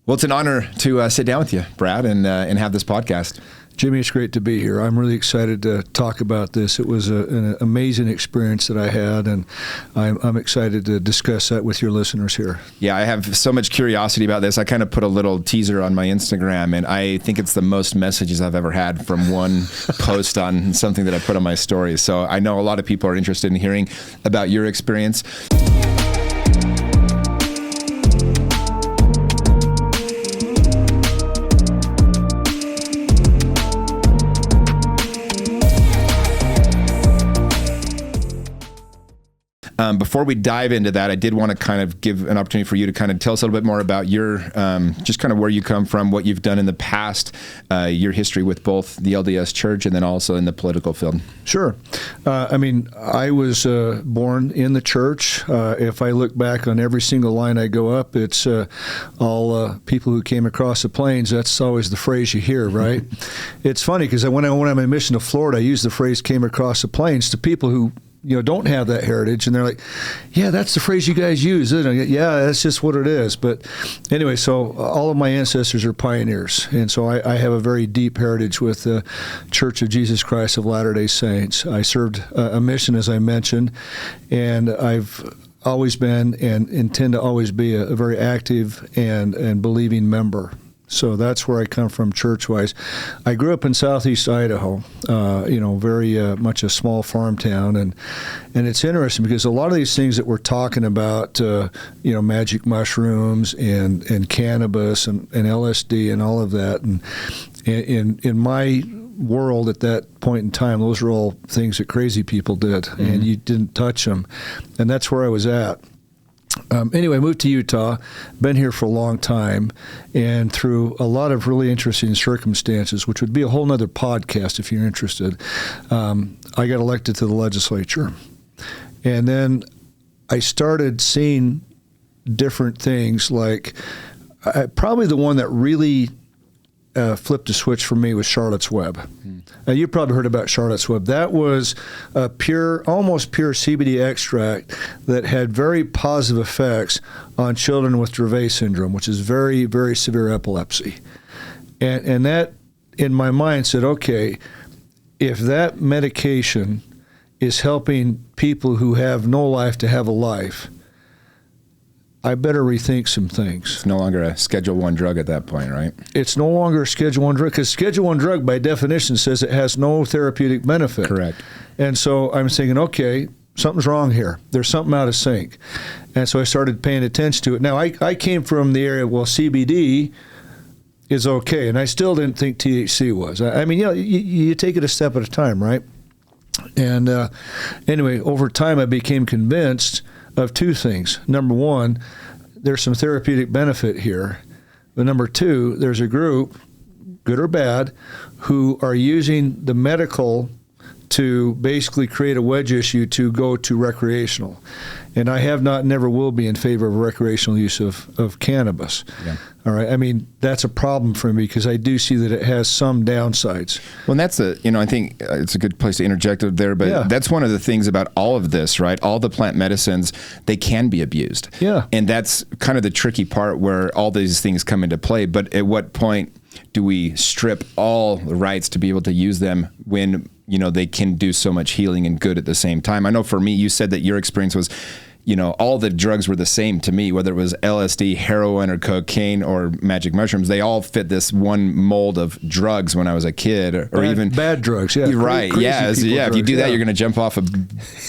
Well, it's an honor to sit down with you, Brad, and have this podcast. Jimmy, it's great to be here. I'm really excited to talk about this. It was an amazing experience that I had, and I'm excited to discuss that with your listeners here. Yeah, I have so much curiosity about this. I kind of put a little teaser on my Instagram, and I think it's the most messages I've ever had from one post on something that I put on my stories. So I know a lot of people are interested in hearing about your experience. Before we dive into that, I did want to kind of give an opportunity for you to kind of tell us a little bit more about your, just kind of where you come from, what you've done in the past, your history with both the LDS Church and then also in the political field. Sure. I was born in the church. If I look back on every single line I go up, it's all people who came across the plains. That's always the phrase you hear, right? It's funny because when I went on my mission to Florida, I used the phrase "came across the plains" to people who don't have that heritage, and they're like, yeah, that's the phrase you guys use, isn't it? Yeah, that's just what it is. But anyway, so all of my ancestors are pioneers, and so I have a very deep heritage with the Church of Jesus Christ of Latter-day Saints. I served a mission, as I mentioned, and I've always been and intend to always be a very active and believing member. So that's where I come from church-wise. I grew up in southeast Idaho, very much a small farm town, and it's interesting because a lot of these things that we're talking about, magic mushrooms and cannabis and LSD and all of that, and in my world at that point in time, those are all things that crazy people did, and you didn't touch them, and that's where I was at. Anyway, moved to Utah, been here for a long time, and through a lot of really interesting circumstances, which would be a whole nother podcast if you're interested, I got elected to the legislature. And then I started seeing different things, like probably the one that really flipped a switch for me was Charlotte's Web. Now, you probably heard about Charlotte's Web. That was a almost pure CBD extract that had very positive effects on children with Dravet syndrome, which is very, very severe epilepsy. And that, in my mind, said, okay, if that medication is helping people who have no life to have a life, I better rethink some things. It's no longer a Schedule I drug at that point, right? It's no longer a Schedule I drug, because Schedule I drug, by definition, says it has no therapeutic benefit. Correct. And so I'm thinking, okay, something's wrong here. There's something out of sync. And so I started paying attention to it. Now, I came from the area, well, CBD is okay, and I still didn't think THC was. You take it a step at a time, right? And anyway, over time, I became convinced of two things. Number one, there's some therapeutic benefit here. But number two, there's a group, good or bad, who are using the medical to basically create a wedge issue to go to recreational. And I have not, never will be in favor of recreational use of cannabis. Yeah. All right. That's a problem for me because I do see that it has some downsides. Well, and that's I think it's a good place to interject there, but that's one of the things about all of this, right? All the plant medicines, they can be abused. Yeah. And that's kind of the tricky part where all these things come into play. But at what point do we strip all the rights to be able to use them when, they can do so much healing and good at the same time? I know for me, you said that your experience was, all the drugs were the same to me, whether it was LSD, heroin, or cocaine, or magic mushrooms. They all fit this one mold of drugs when I was a kid, or even bad drugs. Yeah, right. Drugs, if you do that, you're going to jump off a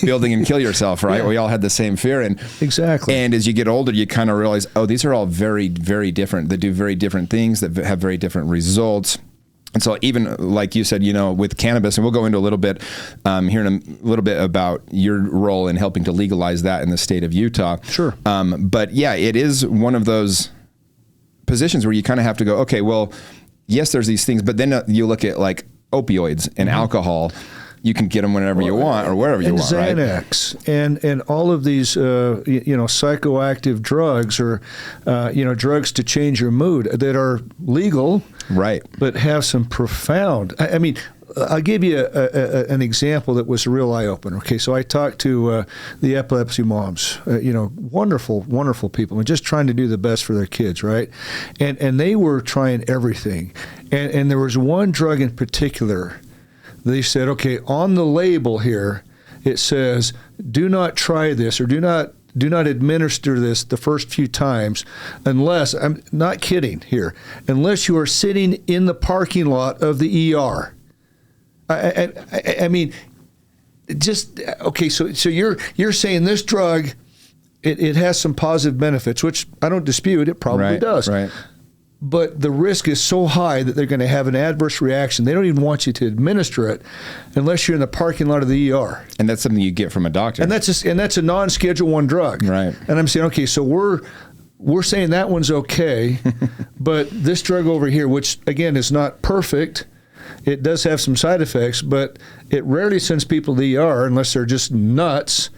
building and kill yourself, right? Yeah. We all had the same fear, and exactly. And as you get older, you kind of realize, these are all very, very different. They do very different things that have very different results. And so even like you said, with cannabis, and we'll go into a little bit here in a little bit about your role in helping to legalize that in the state of Utah. Sure. But yeah, it is one of those positions where you kind of have to go, okay, well, yes, there's these things, but then you look at like opioids and alcohol. You can get them whenever you want or wherever you want, right? Xanax and all of these, psychoactive drugs or, drugs to change your mood that are legal, right? But have some profound. I'll give you an example that was a real eye-opener. Okay, so I talked to the epilepsy moms, wonderful, wonderful people, and just trying to do the best for their kids, right? And they were trying everything. And there was one drug in particular. They said, okay, on the label here, it says, do not try this, or do not administer this the first few times unless, I'm not kidding here, unless you are sitting in the parking lot of the ER. I mean, just, okay, so you're saying this drug, it has some positive benefits, which I don't dispute, it probably does. Right. But the risk is so high that they're going to have an adverse reaction. They don't even want you to administer it unless you're in the parking lot of the ER. And that's something you get from a doctor. And that's a non-Schedule I drug. Right. And I'm saying, okay, so we're saying that one's okay, but this drug over here, which again is not perfect, it does have some side effects, but it rarely sends people to the ER unless they're just nuts,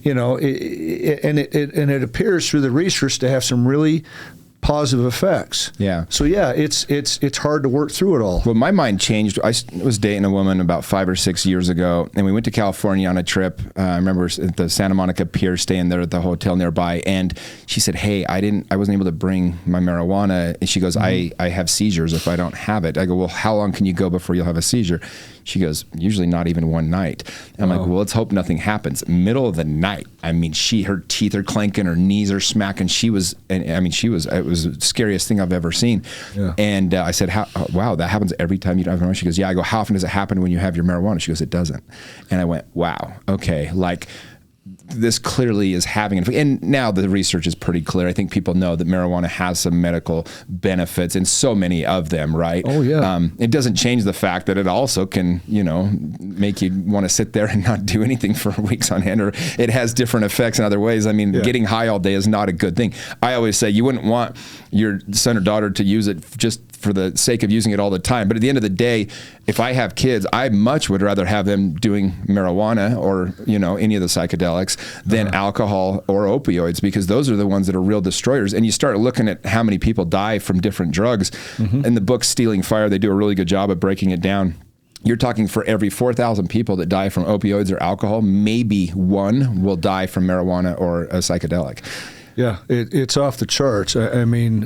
and it appears through the research to have some really positive effects. Yeah. So yeah, it's hard to work through it all. Well, my mind changed. I was dating a woman about 5 or 6 years ago, and we went to California on a trip. I remember at the Santa Monica Pier, staying there at the hotel nearby, and she said, "Hey, I wasn't able to bring my marijuana." And she goes, "I have seizures if I don't have it." I go, "Well, how long can you go before you'll have a seizure?" She goes, "Usually not even one night." And I'm like, "Well, let's hope nothing happens." Middle of the night, I mean, her teeth are clanking, her knees are smacking. It was the scariest thing I've ever seen. Yeah. And I said, wow, that happens every time you don't have marijuana? She goes, yeah. I go, how often does it happen when you have your marijuana? She goes, it doesn't. And I went, wow, okay, like, this clearly is having an effect. And now the research is pretty clear. I think people know that marijuana has some medical benefits, and so many of them, right? Oh, yeah. It doesn't change the fact that it also can, make you want to sit there and not do anything for weeks on end, or it has different effects in other ways. I mean, getting high all day is not a good thing. I always say you wouldn't want your son or daughter to use it just for the sake of using it all the time. But at the end of the day, if I have kids, I much would rather have them doing marijuana or, any of the psychedelics than alcohol or opioids, because those are the ones that are real destroyers. And you start looking at how many people die from different drugs. In the book Stealing Fire, they do a really good job of breaking it down. You're talking for every 4,000 people that die from opioids or alcohol, maybe one will die from marijuana or a psychedelic. Yeah, it's off the charts. I mean,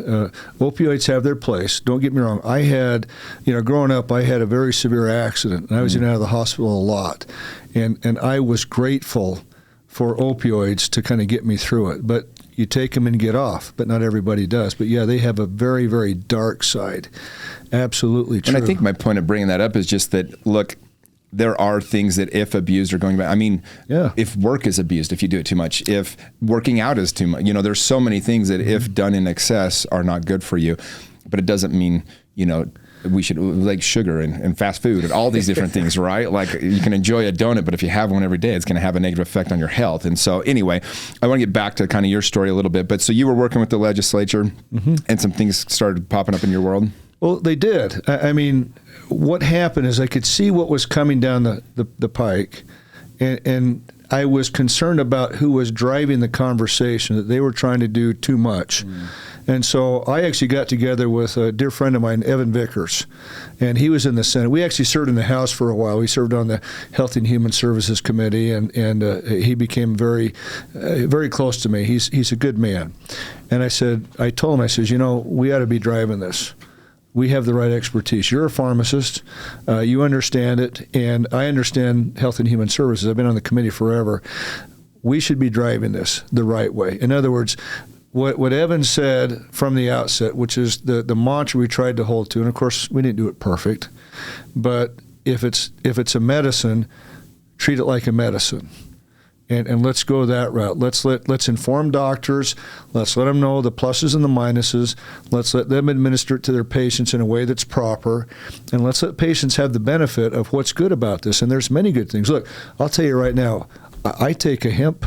opioids have their place. Don't get me wrong. I had, growing up, I had a very severe accident, and I was in and out of the hospital a lot. And I was grateful for opioids to kind of get me through it. But you take them and get off, but not everybody does. But yeah, they have a very, very dark side. Absolutely true. And I think my point of bringing that up is just that, look, there are things that if abused are going back. I mean, if work is abused, if you do it too much, if working out is too much, there's so many things that if done in excess are not good for you. But it doesn't mean, we should, like sugar and fast food and all these different things, right? Like you can enjoy a donut, but if you have one every day, it's going to have a negative effect on your health. And so anyway, I want to get back to kind of your story a little bit. But so you were working with the legislature and some things started popping up in your world? Well, they did. I mean, what happened is I could see what was coming down the pike, and I was concerned about who was driving the conversation, that they were trying to do too much. And so I actually got together with a dear friend of mine, Evan Vickers, and he was in the Senate. We actually served in the House for a while. We served on the Health and Human Services Committee, and he became very, very close to me. He's a good man. And I told him, I says, we ought to be driving this. We have the right expertise. You're a pharmacist. You understand it, and I understand Health and Human Services. I've been on the committee forever. We should be driving this the right way. In other words, what Evan said from the outset, which is the mantra we tried to hold to, and of course we didn't do it perfect, but if it's a medicine, treat it like a medicine. And let's go that route. Let's inform doctors. Let's let them know the pluses and the minuses. Let's let them administer it to their patients in a way that's proper. And let's let patients have the benefit of what's good about this. And there's many good things. Look, I'll tell you right now, I take a hemp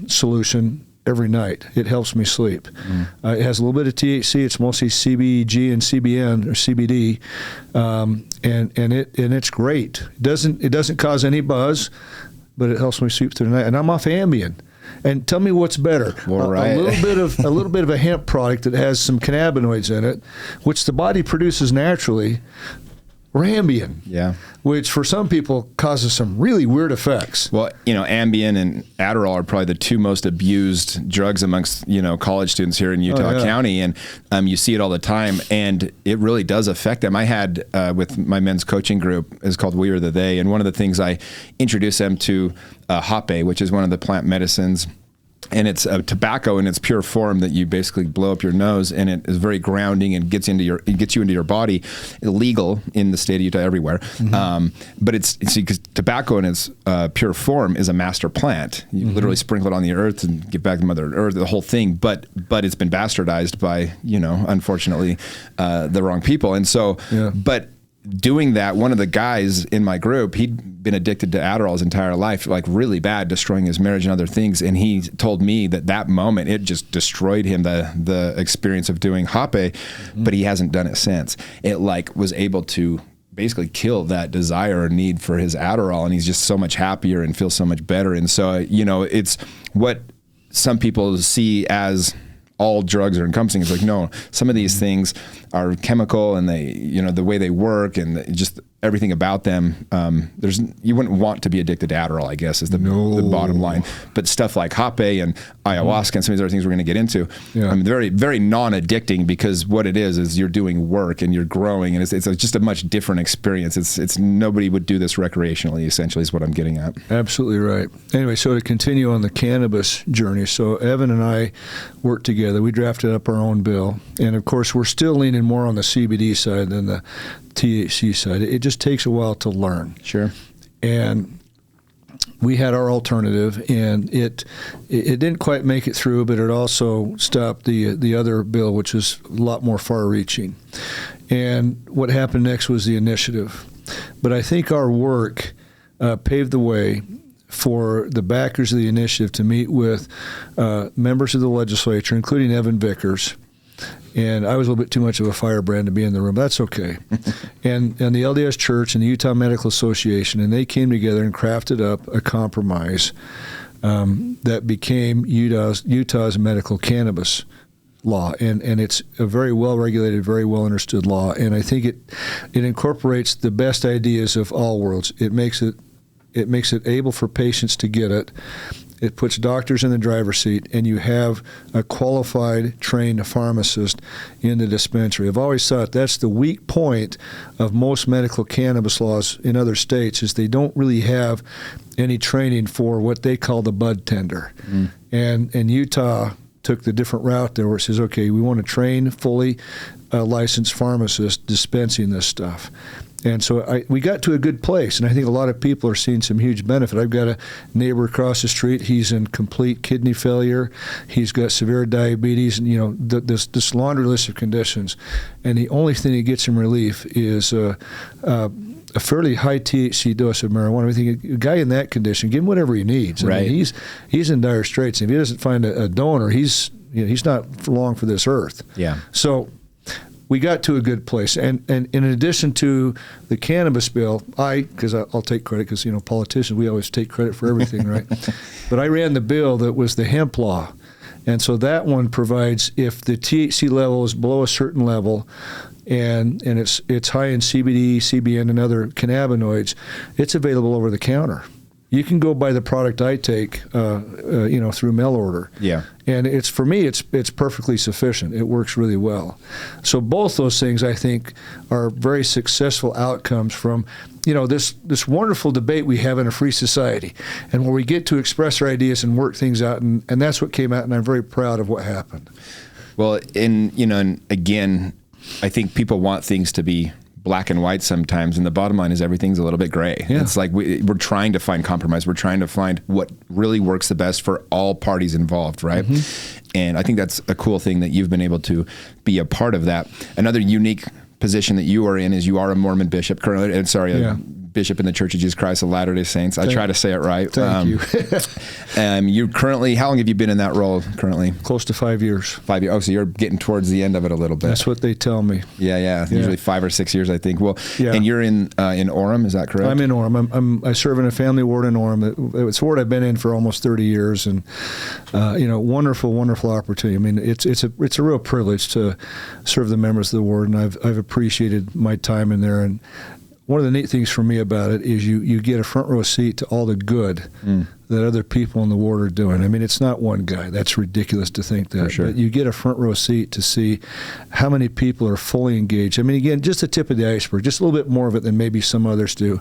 solution every night. It helps me sleep. It has a little bit of THC. It's mostly CBG and CBN or CBD, and it's great. It doesn't cause any buzz, but it helps me sleep through the night. And I'm off Ambien. And tell me what's better. Well, right. A little bit of a hemp product that has some cannabinoids in it, which the body produces naturally, or Ambien. Yeah. Which for some people causes some really weird effects. Well, Ambien and Adderall are probably the two most abused drugs amongst, college students here in Utah County. And you see it all the time, and it really does affect them. I had, with my men's coaching group, it's called We Are the They. And one of the things I introduced them to hape, which is one of the plant medicines. And it's a tobacco in its pure form that you basically blow up your nose, and it is very grounding and gets you into your body. Illegal in the state of Utah everywhere, but it's because tobacco in its pure form is a master plant. You literally sprinkle it on the earth and give back to Mother Earth, the whole thing. But it's been bastardized by unfortunately the wrong people, and so but. Doing that, one of the guys in my group, he'd been addicted to Adderall his entire life, like really bad, destroying his marriage and other things. And he told me that moment, it just destroyed him, the experience of doing hape, but he hasn't done it since. It was able to basically kill that desire or need for his Adderall, and he's just so much happier and feels so much better. And so, it's what some people see as all drugs are encompassing. It's no, some of these things are chemical, and they, the way they work and just everything about them. You wouldn't want to be addicted to Adderall, I guess, is the bottom line. But stuff like hape and ayahuasca and some of these other things we're going to get into, very, very non-addicting, because what it is you're doing work and you're growing, and it's just a much different experience. It's nobody would do this recreationally, essentially, is what I'm getting at. Absolutely right. Anyway, so to continue on the cannabis journey, so Evan and I worked together. We drafted up our own bill, and of course we're still leaning more on the CBD side than the THC side. It just takes a while to learn. Sure. And we had our alternative, and it didn't quite make it through, but it also stopped the other bill, which was a lot more far-reaching. And what happened next was the initiative. But I think our work paved the way for the backers of the initiative to meet with members of the legislature, including Evan Vickers. And I was a little bit too much of a firebrand to be in the room. That's okay. and the LDS Church and the Utah Medical Association, and they came together and crafted up a compromise that became Utah's medical cannabis law. And it's a very well-regulated, very well-understood law. And I think it incorporates the best ideas of all worlds. It makes it able for patients to get it. It puts doctors in the driver's seat, and you have a qualified, trained pharmacist in the dispensary. I've always thought that's the weak point of most medical cannabis laws in other states, is they don't really have any training for what they call the bud tender. And Utah took the different route there, where it says, okay, we want to train fully licensed pharmacists dispensing this stuff. And so we got to a good place, and I think a lot of people are seeing some huge benefit. I've got a neighbor across the street. He's in complete kidney failure. He's got severe diabetes, and this laundry list of conditions. And the only thing that gets him relief is a fairly high THC dose of marijuana. I think a guy in that condition, give him whatever he needs. I mean, he's in dire straits. And if he doesn't find a donor, he's not long for this earth. Yeah. So we got to a good place. And in addition to the cannabis bill, because I'll take credit, because, politicians, we always take credit for everything, right? But I ran the bill that was the hemp law. And so that one provides, if the THC level is below a certain level, and it's high in CBD, CBN, and other cannabinoids, it's available over the counter. You can go buy the product I take, through mail order. Yeah. And for me, it's perfectly sufficient. It works really well. So both those things, I think, are very successful outcomes from, this wonderful debate we have in a free society, and where we get to express our ideas and work things out, and that's what came out, and I'm very proud of what happened. Well, and again, I think people want things to be black and white sometimes, and the bottom line is everything's a little bit gray. Yeah. It's like we're trying to find compromise. We're trying to find what really works the best for all parties involved, right? And I think that's a cool thing that you've been able to be a part of that. Another unique position that you are in is you are a Mormon bishop currently, bishop in the Church of Jesus Christ of Latter-day Saints. I try to say it right. Thank you. You're currently, how long have you been in that role currently? Close to 5 years. 5 years. Oh, so you're getting towards the end of it a little bit. That's what they tell me. Yeah. Usually 5 or 6 years, I think. Well, and you're in Orem, is that correct? I'm in Orem. I serve in a family ward in Orem. It's a ward I've been in for almost 30 years, and wonderful opportunity. I mean, it's a real privilege to serve the members of the ward, and I've appreciated my time in there. And one of the neat things for me about it is you get a front row seat to all the good that other people in the ward are doing. I mean, it's not one guy. That's ridiculous to think that. Sure. But you get a front row seat to see how many people are fully engaged. I mean, again, just the tip of the iceberg, just a little bit more of it than maybe some others do,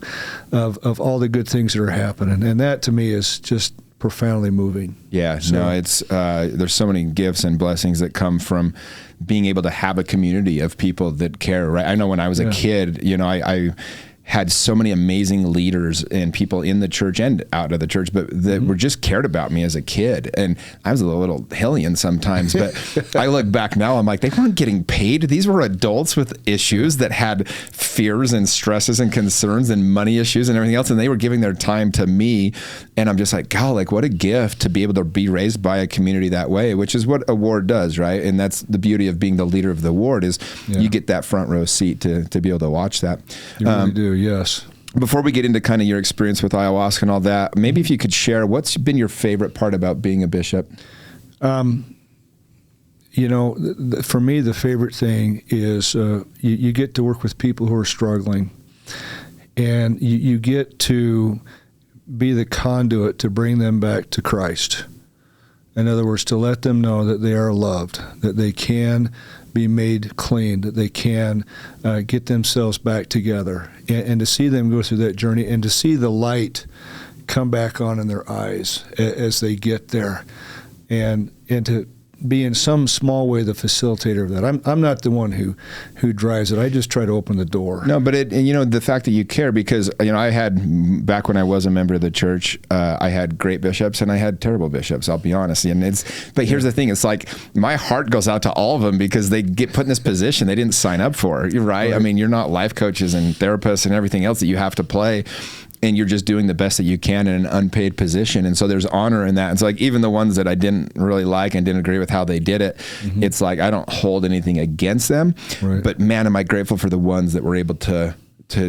of all the good things that are happening. And that, to me, is just profoundly moving. Yeah, so. No, it's there's so many gifts and blessings that come from being able to have a community of people that care, right? I know when I was a kid, I had so many amazing leaders and people in the church and out of the church, but that were just cared about me as a kid. And I was a little hellion sometimes, but I look back now, I'm like, they weren't getting paid. These were adults with issues that had fears and stresses and concerns and money issues and everything else. And they were giving their time to me. And I'm just like, God, like what a gift to be able to be raised by a community that way, which is what a ward does, right? And that's the beauty of being the leader of the ward is you get that front row seat to be able to watch that. You really do. Yes. Before we get into kind of your experience with ayahuasca and all that, maybe if you could share what's been your favorite part about being a bishop? For me, the favorite thing is you get to work with people who are struggling, and you get to be the conduit to bring them back to Christ. In other words, to let them know that they are loved, that they can be made clean, that they can get themselves back together, and to see them go through that journey and to see the light come back on in their eyes as they get there, and to be in some small way the facilitator of that. I'm not the one who drives it. I just try to open the door. No, but the fact that you care, because I had, back when I was a member of the church, I had great bishops and I had terrible bishops, I'll be honest. But here's the thing, it's like my heart goes out to all of them because they get put in this position they didn't sign up for, right? I mean, you're not life coaches and therapists and everything else that you have to play. And you're just doing the best that you can in an unpaid position. And so there's honor in that. It's like even the ones that I didn't really like and didn't agree with how they did it, it's like I don't hold anything against them. Right. But man, am I grateful for the ones that were able to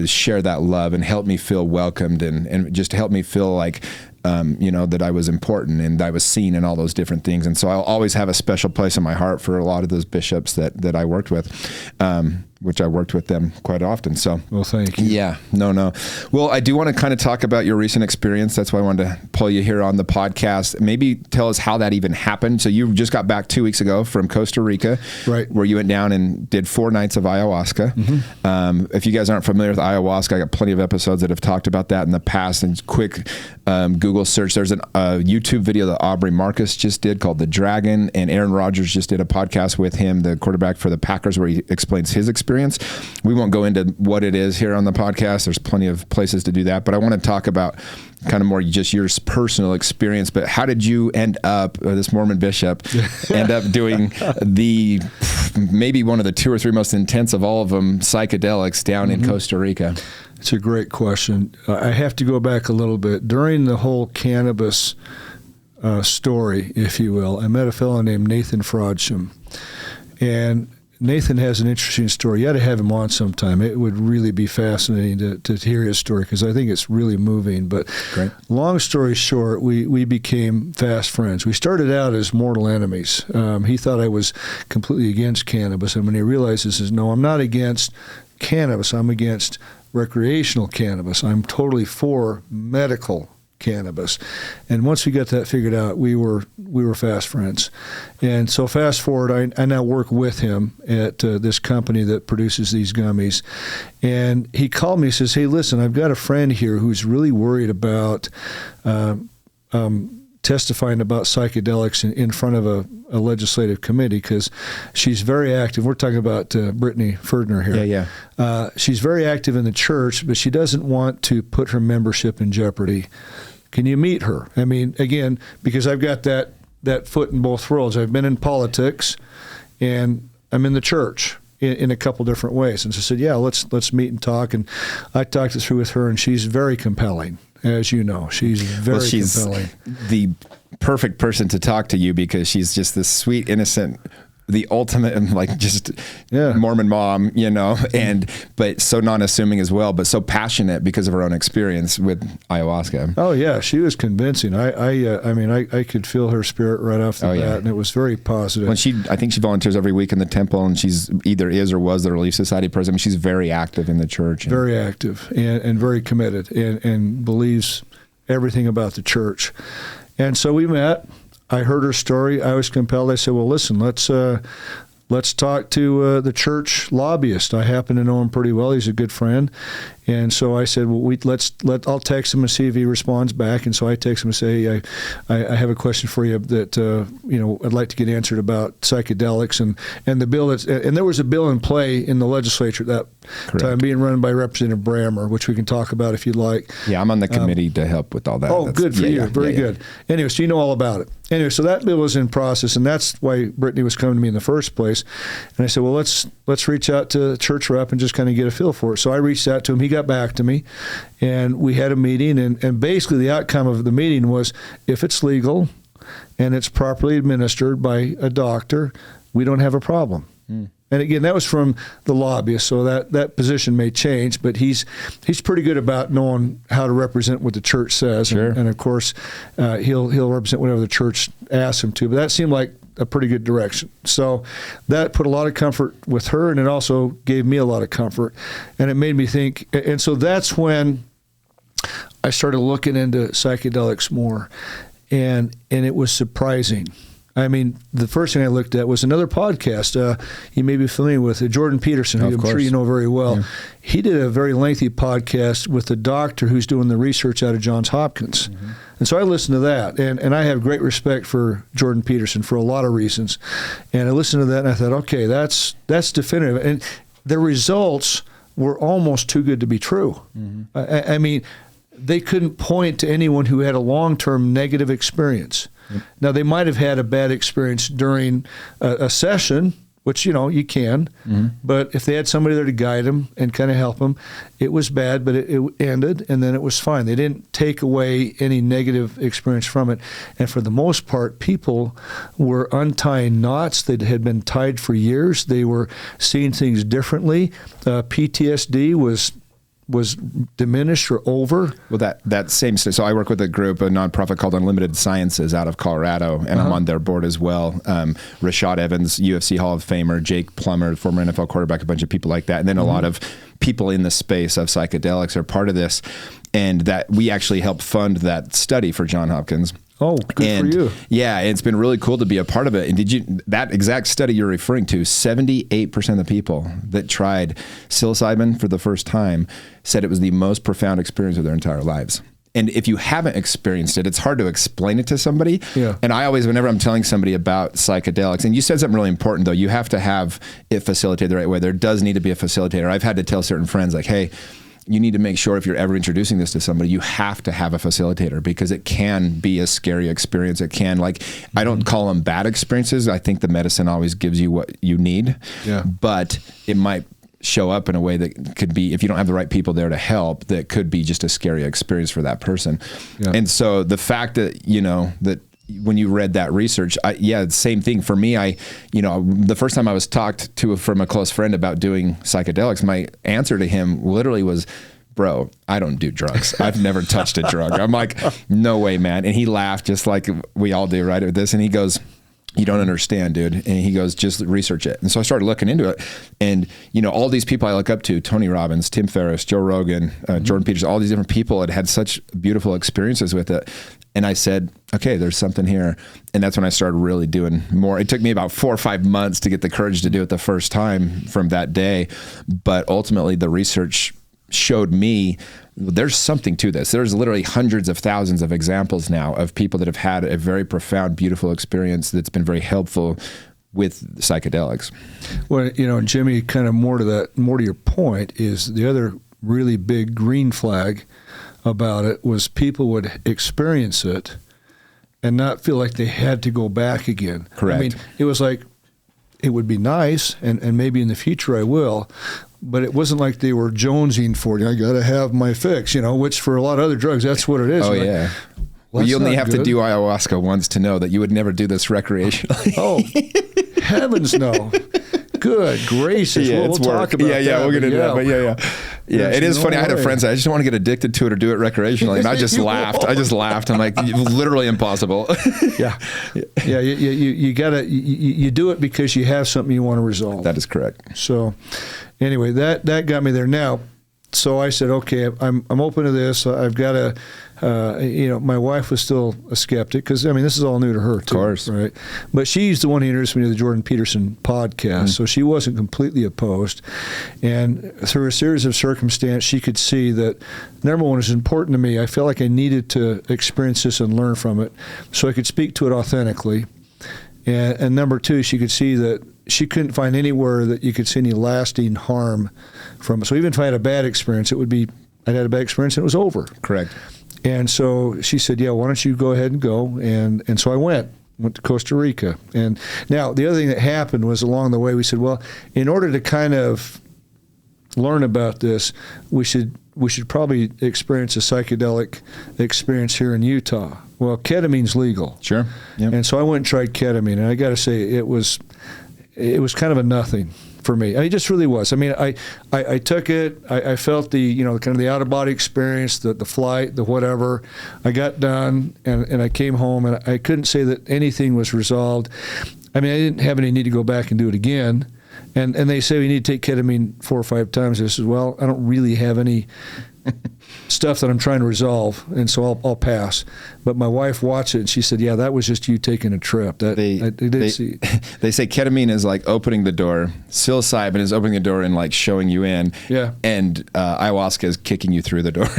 share that love and help me feel welcomed and just help me feel like, that I was important and I was seen and all those different things. And so I'll always have a special place in my heart for a lot of those bishops that I worked with. Which I worked with them quite often. So, well, thank you. Yeah, no. Well, I do want to kind of talk about your recent experience. That's why I wanted to pull you here on the podcast. Maybe tell us how that even happened. So you just got back 2 weeks ago from Costa Rica, right? Where you went down and did 4 nights of ayahuasca. If you guys aren't familiar with ayahuasca, I got plenty of episodes that have talked about that in the past. And quick Google search. There's a YouTube video that Aubrey Marcus just did called The Dragon, and Aaron Rodgers just did a podcast with him, the quarterback for the Packers, where he explains his experience. We won't go into what it is here on the podcast. There's plenty of places to do that, but I want to talk about kind of more just your personal experience. But how did you end up, this Mormon bishop, end up doing maybe one of the 2 or 3 most intense of all of them, psychedelics down in Costa Rica? It's a great question. I have to go back a little bit. During the whole cannabis story, if you will, I met a fellow named Nathan Frodsham, and Nathan has an interesting story. You ought to have him on sometime. It would really be fascinating to hear his story because I think it's really moving. But Great. Long story short, we became fast friends. We started out as mortal enemies. He thought I was completely against cannabis, and when he realized this is, no, I'm not against cannabis. I'm against recreational cannabis. I'm totally for medical cannabis. And once we got that figured out, we were fast friends. And so fast forward, I now work with him at this company that produces these gummies. And he called me and says, hey, listen, I've got a friend here who's really worried about testifying about psychedelics in front of a legislative committee because she's very active. We're talking about Brittany Ferdner here. Yeah. She's very active in the church, but she doesn't want to put her membership in jeopardy. Can you meet her? I mean, again, because I've got that foot in both worlds. I've been in politics, and I'm in the church in a couple different ways. And so I said, yeah, let's meet and talk. And I talked it through with her, and she's very compelling. As you know, she's very compelling. The perfect person to talk to you because she's just this sweet, innocent the ultimate, like, just Mormon mom, but so non-assuming as well, but so passionate because of her own experience with ayahuasca. Oh yeah, she was convincing. I could feel her spirit right off the bat, and it was very positive. I think she volunteers every week in the temple, and she's either is or was the Relief Society president. She's very active in the church. Very active and very committed, and believes everything about the church. And so we met. I heard her story. I was compelled. I said, well, listen, let's talk to the church lobbyist. I happen to know him pretty well. He's a good friend. And so I said, well, I'll text him and see if he responds back. And so I text him and say, hey, I have a question for you that, I'd like to get answered about psychedelics and the bill and there was a bill in play in the legislature at that time being run by Representative Brammer, which we can talk about if you'd like. Yeah, I'm on the committee to help with all that. Oh, good for you. Very good. Anyway, so you know all about it. Anyway, so that bill was in process, and that's why Brittany was coming to me in the first place. And I said, well, let's reach out to the church rep and just kind of get a feel for it. So I reached out to him. He got back to me, and we had a meeting. And basically the outcome of the meeting was, if it's legal and it's properly administered by a doctor, we don't have a problem. And again, that was from the lobbyist, so that position may change, but he's pretty good about knowing how to represent what the church says, and of course, he'll represent whatever the church asks him to. But that seemed like a pretty good direction. So that put a lot of comfort with her, and it also gave me a lot of comfort, and it made me think. And so that's when I started looking into psychedelics more, and it was surprising. I mean, the first thing I looked at was another podcast you may be familiar with, Jordan Peterson, who I'm sure you know very well. Yeah. He did a very lengthy podcast with a doctor who's doing the research out of Johns Hopkins. Mm-hmm. And so I listened to that, and I have great respect for Jordan Peterson for a lot of reasons. And I listened to that, and I thought, okay, that's definitive. And the results were almost too good to be true. Mm-hmm. I mean, they couldn't point to anyone who had a long-term negative experience. Yep. Now, they might have had a bad experience during a session, which, you can, but if they had somebody there to guide them and kind of help them, it was bad, but it ended, and then it was fine. They didn't take away any negative experience from it. And for the most part, people were untying knots that had been tied for years. They were seeing things differently. PTSD was diminished or over. Well, that same, so I work with a group, a nonprofit called Unlimited Sciences out of Colorado, and I'm on their board as well. Rashad Evans, UFC Hall of Famer, Jake Plummer, former NFL quarterback, a bunch of people like that. And then a lot of people in the space of psychedelics are part of this. And that we actually helped fund that study for Johns Hopkins. Oh, good for you. Yeah, it's been really cool to be a part of it. And that exact study you're referring to, 78% of the people that tried psilocybin for the first time said it was the most profound experience of their entire lives. And if you haven't experienced it, it's hard to explain it to somebody. Yeah. And I always, whenever I'm telling somebody about psychedelics, and you said something really important, though, you have to have it facilitated the right way. There does need to be a facilitator. I've had to tell certain friends, like, hey, you need to make sure if you're ever introducing this to somebody, you have to have a facilitator, because it can be a scary experience. It can, I don't call them bad experiences. I think the medicine always gives you what you need, but it might show up in a way that could be, if you don't have the right people there to help, that could be just a scary experience for that person. Yeah. And so the fact that, that when you read that research, same thing for me. The first time I was talked to from a close friend about doing psychedelics, my answer to him literally was, bro, I don't do drugs. I've never touched a drug. I'm like, no way, man. And he laughed just like we all do, right, at this. And he goes, you don't understand, dude. And he goes, just research it. And so I started looking into it. And, all these people I look up to, Tony Robbins, Tim Ferriss, Joe Rogan, Jordan Peterson, all these different people had such beautiful experiences with it. And I said, okay, there's something here. And that's when I started really doing more. It took me about 4 or 5 months to get the courage to do it the first time from that day. But ultimately, the research showed me there's something to this. There's literally hundreds of thousands of examples now of people that have had a very profound, beautiful experience that's been very helpful with psychedelics. Well, Jimmy, kind of more to your point, is the other really big green flag about it was people would experience it and not feel like they had to go back again. Correct. I mean, it was like, it would be nice, and maybe in the future I will, but it wasn't like they were jonesing for it. I got to have my fix, which for a lot of other drugs, that's what it is. Oh, yeah. Well, you only have to do ayahuasca once to know that you would never do this recreationally. Oh, heavens, no. Good gracious. Yeah, we'll talk about that. Yeah, we'll get into that. But yeah, it is funny. I had a friend say, I just don't want to get addicted to it or do it recreationally. And I just laughed. I'm like, literally impossible. Yeah. You gotta, you do it because you have something you want to resolve. That is correct. So anyway, that got me there. Now, so I said, okay, I'm open to this. I've got to, my wife was still a skeptic because, this is all new to her, too. Of course. Right? But she's the one who introduced me to the Jordan Peterson podcast, so she wasn't completely opposed. And through a series of circumstances, she could see that, number one, it's important to me. I felt like I needed to experience this and learn from it so I could speak to it authentically. And number two, she could see that she couldn't find anywhere that you could see any lasting harm from it. So even if I had a bad experience, I'd had a bad experience and it was over. Correct. And so she said, yeah, why don't you go ahead and go? And so I went to Costa Rica. And now the other thing that happened was along the way, we said, well, in order to kind of learn about this, we should probably experience a psychedelic experience here in Utah. Well, ketamine's legal. Sure. Yep. And so I went and tried ketamine, and I got to say, it was kind of a nothing for me. It just really was. I took it. I felt the, kind of the out of body experience, the flight, the whatever. I got done, and I came home, and I couldn't say that anything was resolved. I didn't have any need to go back and do it again. And they say we need to take ketamine 4 or 5 times. I said, well, I don't really have any stuff that I'm trying to resolve, and so I'll pass. But my wife watched it, and she said, yeah, that was just you taking a trip. They say ketamine is like opening the door. Psilocybin is opening the door and like showing you in. Yeah. And ayahuasca is kicking you through the door.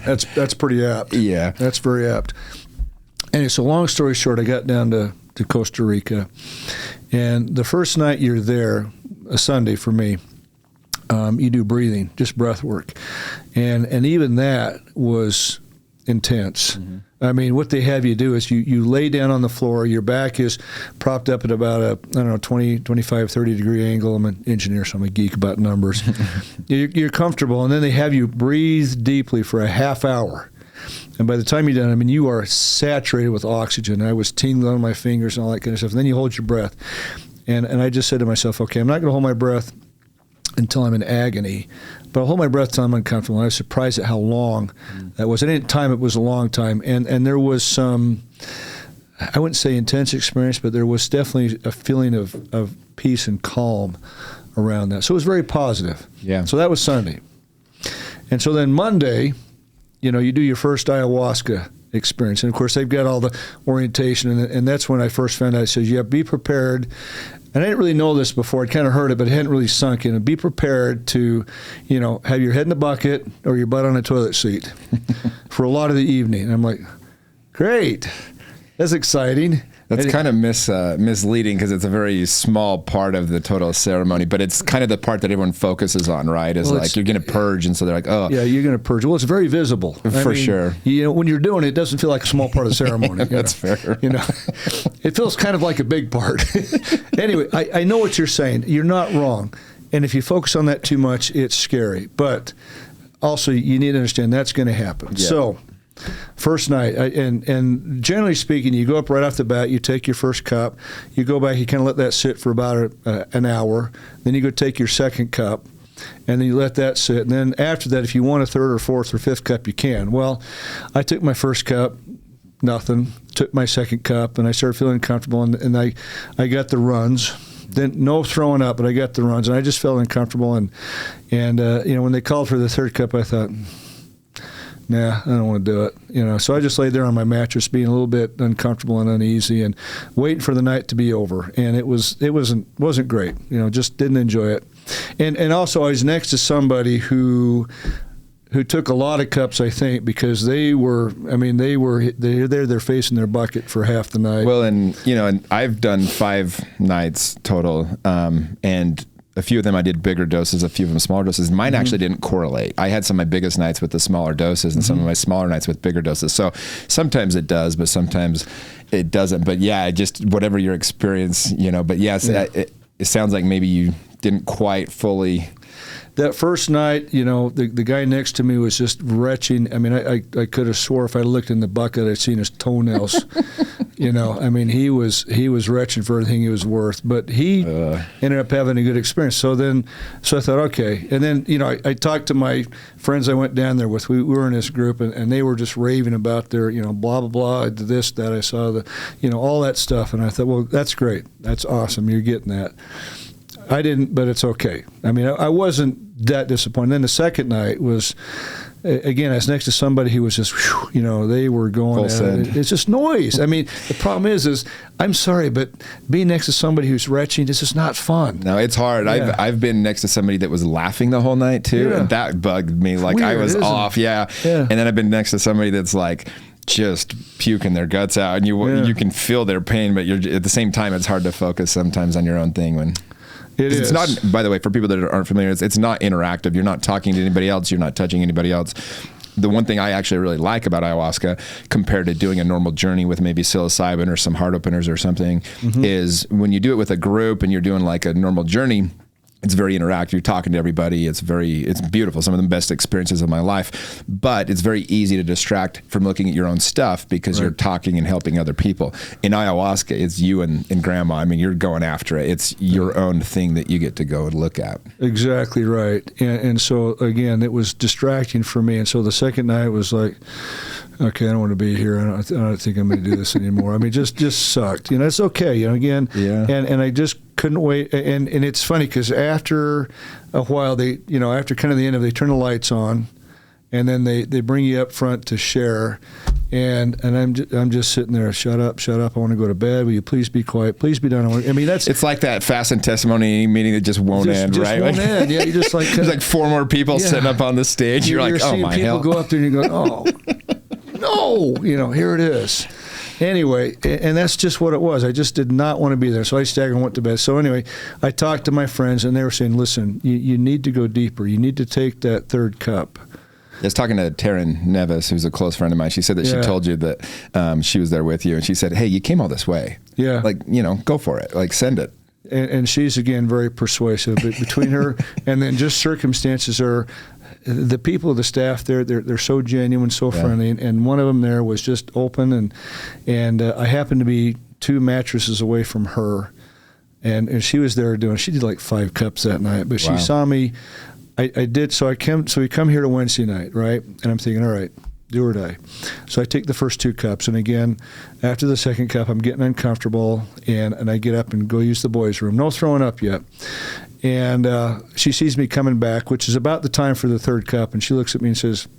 That's pretty apt. Yeah. That's very apt. Anyway, so long story short, I got down to Costa Rica. And the first night you're there, a Sunday for me, you do breathing, just breath work. And even that was intense. Mm-hmm. What they have you do is you lay down on the floor, your back is propped up at about a 20, 25, 30 degree angle. I'm an engineer, so I'm a geek about numbers. You're comfortable, and then they have you breathe deeply for a half hour. And by the time you're done, you are saturated with oxygen. I was tingling on my fingers and all that kind of stuff. And then you hold your breath. And I just said to myself, okay, I'm not going to hold my breath until I'm in agony, but I'll hold my breath until I'm uncomfortable. And I was surprised at how long that was. At any time, it was a long time. And there was some, I wouldn't say intense experience, but there was definitely a feeling of peace and calm around that. So it was very positive. Yeah. So that was Sunday. And so then Monday, you do your first ayahuasca experience. And, of course, they've got all the orientation. And that's when I first found out. It says, yeah, be prepared. And I didn't really know this before. I'd kind of heard it, but it hadn't really sunk in. And be prepared to, have your head in the bucket or your butt on a toilet seat for a lot of the evening. And I'm like, great. That's exciting. That's kind of misleading because it's a very small part of the total ceremony, but it's kind of the part that everyone focuses on, right? Is like you're going to purge, and so they're like, oh. Yeah, you're going to purge. Well, it's very visible. For sure. When you're doing it, it doesn't feel like a small part of the ceremony. That's fair. It feels kind of like a big part. Anyway, I know what you're saying. You're not wrong. And if you focus on that too much, it's scary. But also, you need to understand that's going to happen. Yeah. So, first night, and generally speaking, you go up right off the bat, you take your first cup, you go back, you kind of let that sit for about an hour, then you go take your second cup, and then you let that sit, and then after that, if you want a third or fourth or fifth cup, you can. Well, I took my first cup, nothing, took my second cup, and I started feeling comfortable, and I got the runs. Then no throwing up, but I got the runs, and I just felt uncomfortable, and when they called for the third cup, I thought, nah, I don't want to do it. So I just laid there on my mattress, being a little bit uncomfortable and uneasy, and waiting for the night to be over. And it wasn't great. Just didn't enjoy it. And also I was next to somebody who took a lot of cups, I think, because they're facing their bucket for half the night. Well, and I've done 5 nights total, and a few of them I did bigger doses, a few of them smaller doses. Mine actually didn't correlate. I had some of my biggest nights with the smaller doses and some of my smaller nights with bigger doses. So sometimes it does, but sometimes it doesn't. But yeah, just whatever your experience, but yes, it sounds like maybe you didn't quite fully. That first night, the guy next to me was just retching. I could have swore if I looked in the bucket, I'd seen his toenails, You know, I mean, he was retching for everything he was worth, but he ended up having a good experience. So I thought, okay. And then, you know, I talked to my friends I went down there with. We were in this group, and they were just raving about their, you know, blah, blah, blah, I did this, that, I saw the, you know, all that stuff. And I thought, well, that's great. That's awesome. You're getting that. I didn't, but it's okay. I mean, I wasn't that disappointed. Then the second night was, again, I was next to somebody who was just, whew, you know, they were going at it. It's just noise. I mean, the problem is I'm sorry, but being next to somebody who's retching is just not fun. No, it's hard. Yeah. I've been next to somebody that was laughing the whole night too, and that bugged me. Like weird, I was off, yeah. And then I've been next to somebody that's like just puking their guts out, and you can feel their pain, but you're at the same time, it's hard to focus sometimes on your own thing when. It's not, by the way, for people that aren't familiar, it's not interactive. You're not talking to anybody else. You're not touching anybody else. The one thing I actually really like about ayahuasca compared to doing a normal journey with maybe psilocybin or some heart openers or something is when you do it with a group and you're doing like a normal journey, it's very interactive. You're talking to everybody. It's beautiful. Some of the best experiences of my life. But it's very easy to distract from looking at your own stuff because you're talking and helping other people. In ayahuasca, it's you and grandma. I mean, you're going after it. It's your own thing that you get to go and look at. Exactly right. And so, again, it was distracting for me. And so the second night was like, okay, I don't want to be here. I don't think I'm going to do this anymore. I mean, just sucked. You know, it's okay. You know, again, and I just couldn't wait. And it's funny because after a while, after kind of the end of it, they turn the lights on, and then they bring you up front to share. And I'm just sitting there, shut up, I want to go to bed. Will you please be quiet? Please be done. I mean, it's like that fast and testimony meeting that just won't end, right? Won't end. Yeah, you just like there's like four more people sitting up on the stage. You're like, oh my hell! People go up there and you go, oh no, you know, here it is. Anyway, and that's just what it was. I just did not want to be there. So I staggered and went to bed. So anyway, I talked to my friends, and they were saying, listen, you need to go deeper. You need to take that third cup. I was talking to Taryn Nevis, who's a close friend of mine. She said that she told you that she was there with you, and she said, hey, you came all this way. Yeah. Like, you know, go for it. Like, send it. And she's, again, very persuasive. But between her and then just circumstances are, the people, the staff there, they're so genuine, so friendly. And one of them there was just open, and I happened to be 2 mattresses away from her. And she was there she did like 5 cups that night. But she saw me. I did, so we come here to Wednesday night, right? And I'm thinking, all right, do or die. So I take the first 2 cups, and again, after the second cup, I'm getting uncomfortable, and I get up and go use the boys' room. No throwing up yet. And she sees me coming back, which is about the time for the third cup, and she looks at me and says,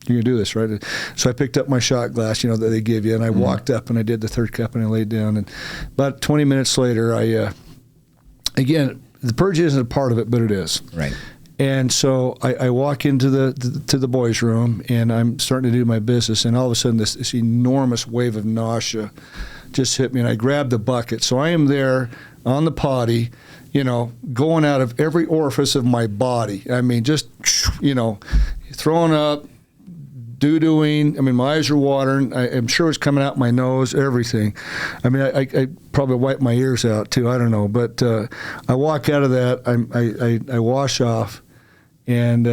you're going to do this, right? So I picked up my shot glass, you know, that they give you, and I walked up, and I did the third cup, and I laid down. And about 20 minutes later, again, the purge isn't a part of it, but it is. Right. And so I walk into the boys' room, and I'm starting to do my business, and all of a sudden this enormous wave of nausea just hit me, and I grabbed the bucket. So I am there on the potty, you know, going out of every orifice of my body. I mean, just, you know, throwing up, doo-dooing. I mean, my eyes are watering. I'm sure it's coming out my nose, everything. I mean, I probably wiped my ears out, too. I don't know. But I walk out of that. I wash off. And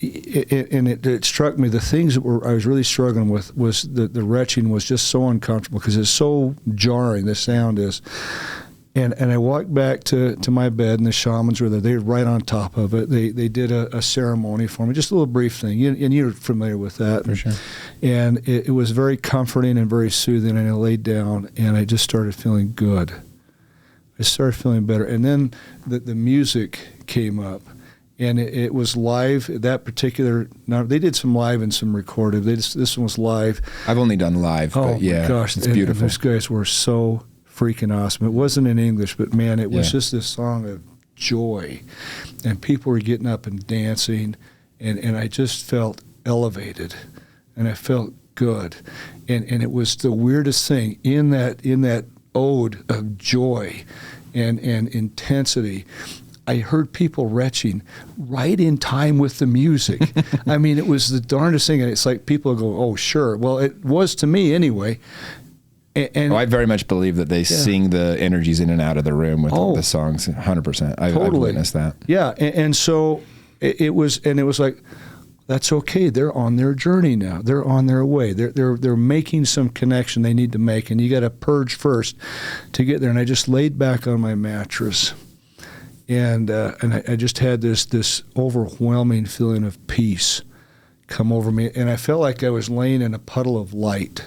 it struck me, the things that I was really struggling with was the retching was just so uncomfortable because it's so jarring, the sound is. And I walked back to my bed, and the shamans were there. They were right on top of it. They did a ceremony for me, just a little brief thing. And you're familiar with that. For sure. And it was very comforting and very soothing, and I laid down, and I just started feeling good. I started feeling better. And then the music came up. And it was live. That particular, now they did some live and some recorded. This one was live. I've only done live, but yeah, my gosh, it's beautiful. And those guys were so freaking awesome. It wasn't in English, but man, it was just this song of joy, and people were getting up and dancing, and I just felt elevated, and I felt good, and it was the weirdest thing in that ode of joy, and intensity. I heard people retching right in time with the music. I mean, it was the darndest thing. And it's like people go, oh, sure. Well, it was to me anyway. And I very much believe that they sing the energies in and out of the room with the songs, 100%. I've witnessed that. Yeah, and so it was like, that's okay. They're on their journey now. They're on their way. They're making some connection they need to make, and you got to purge first to get there. And I just laid back on my mattress, and I just had this overwhelming feeling of peace come over me, and I felt like I was laying in a puddle of light.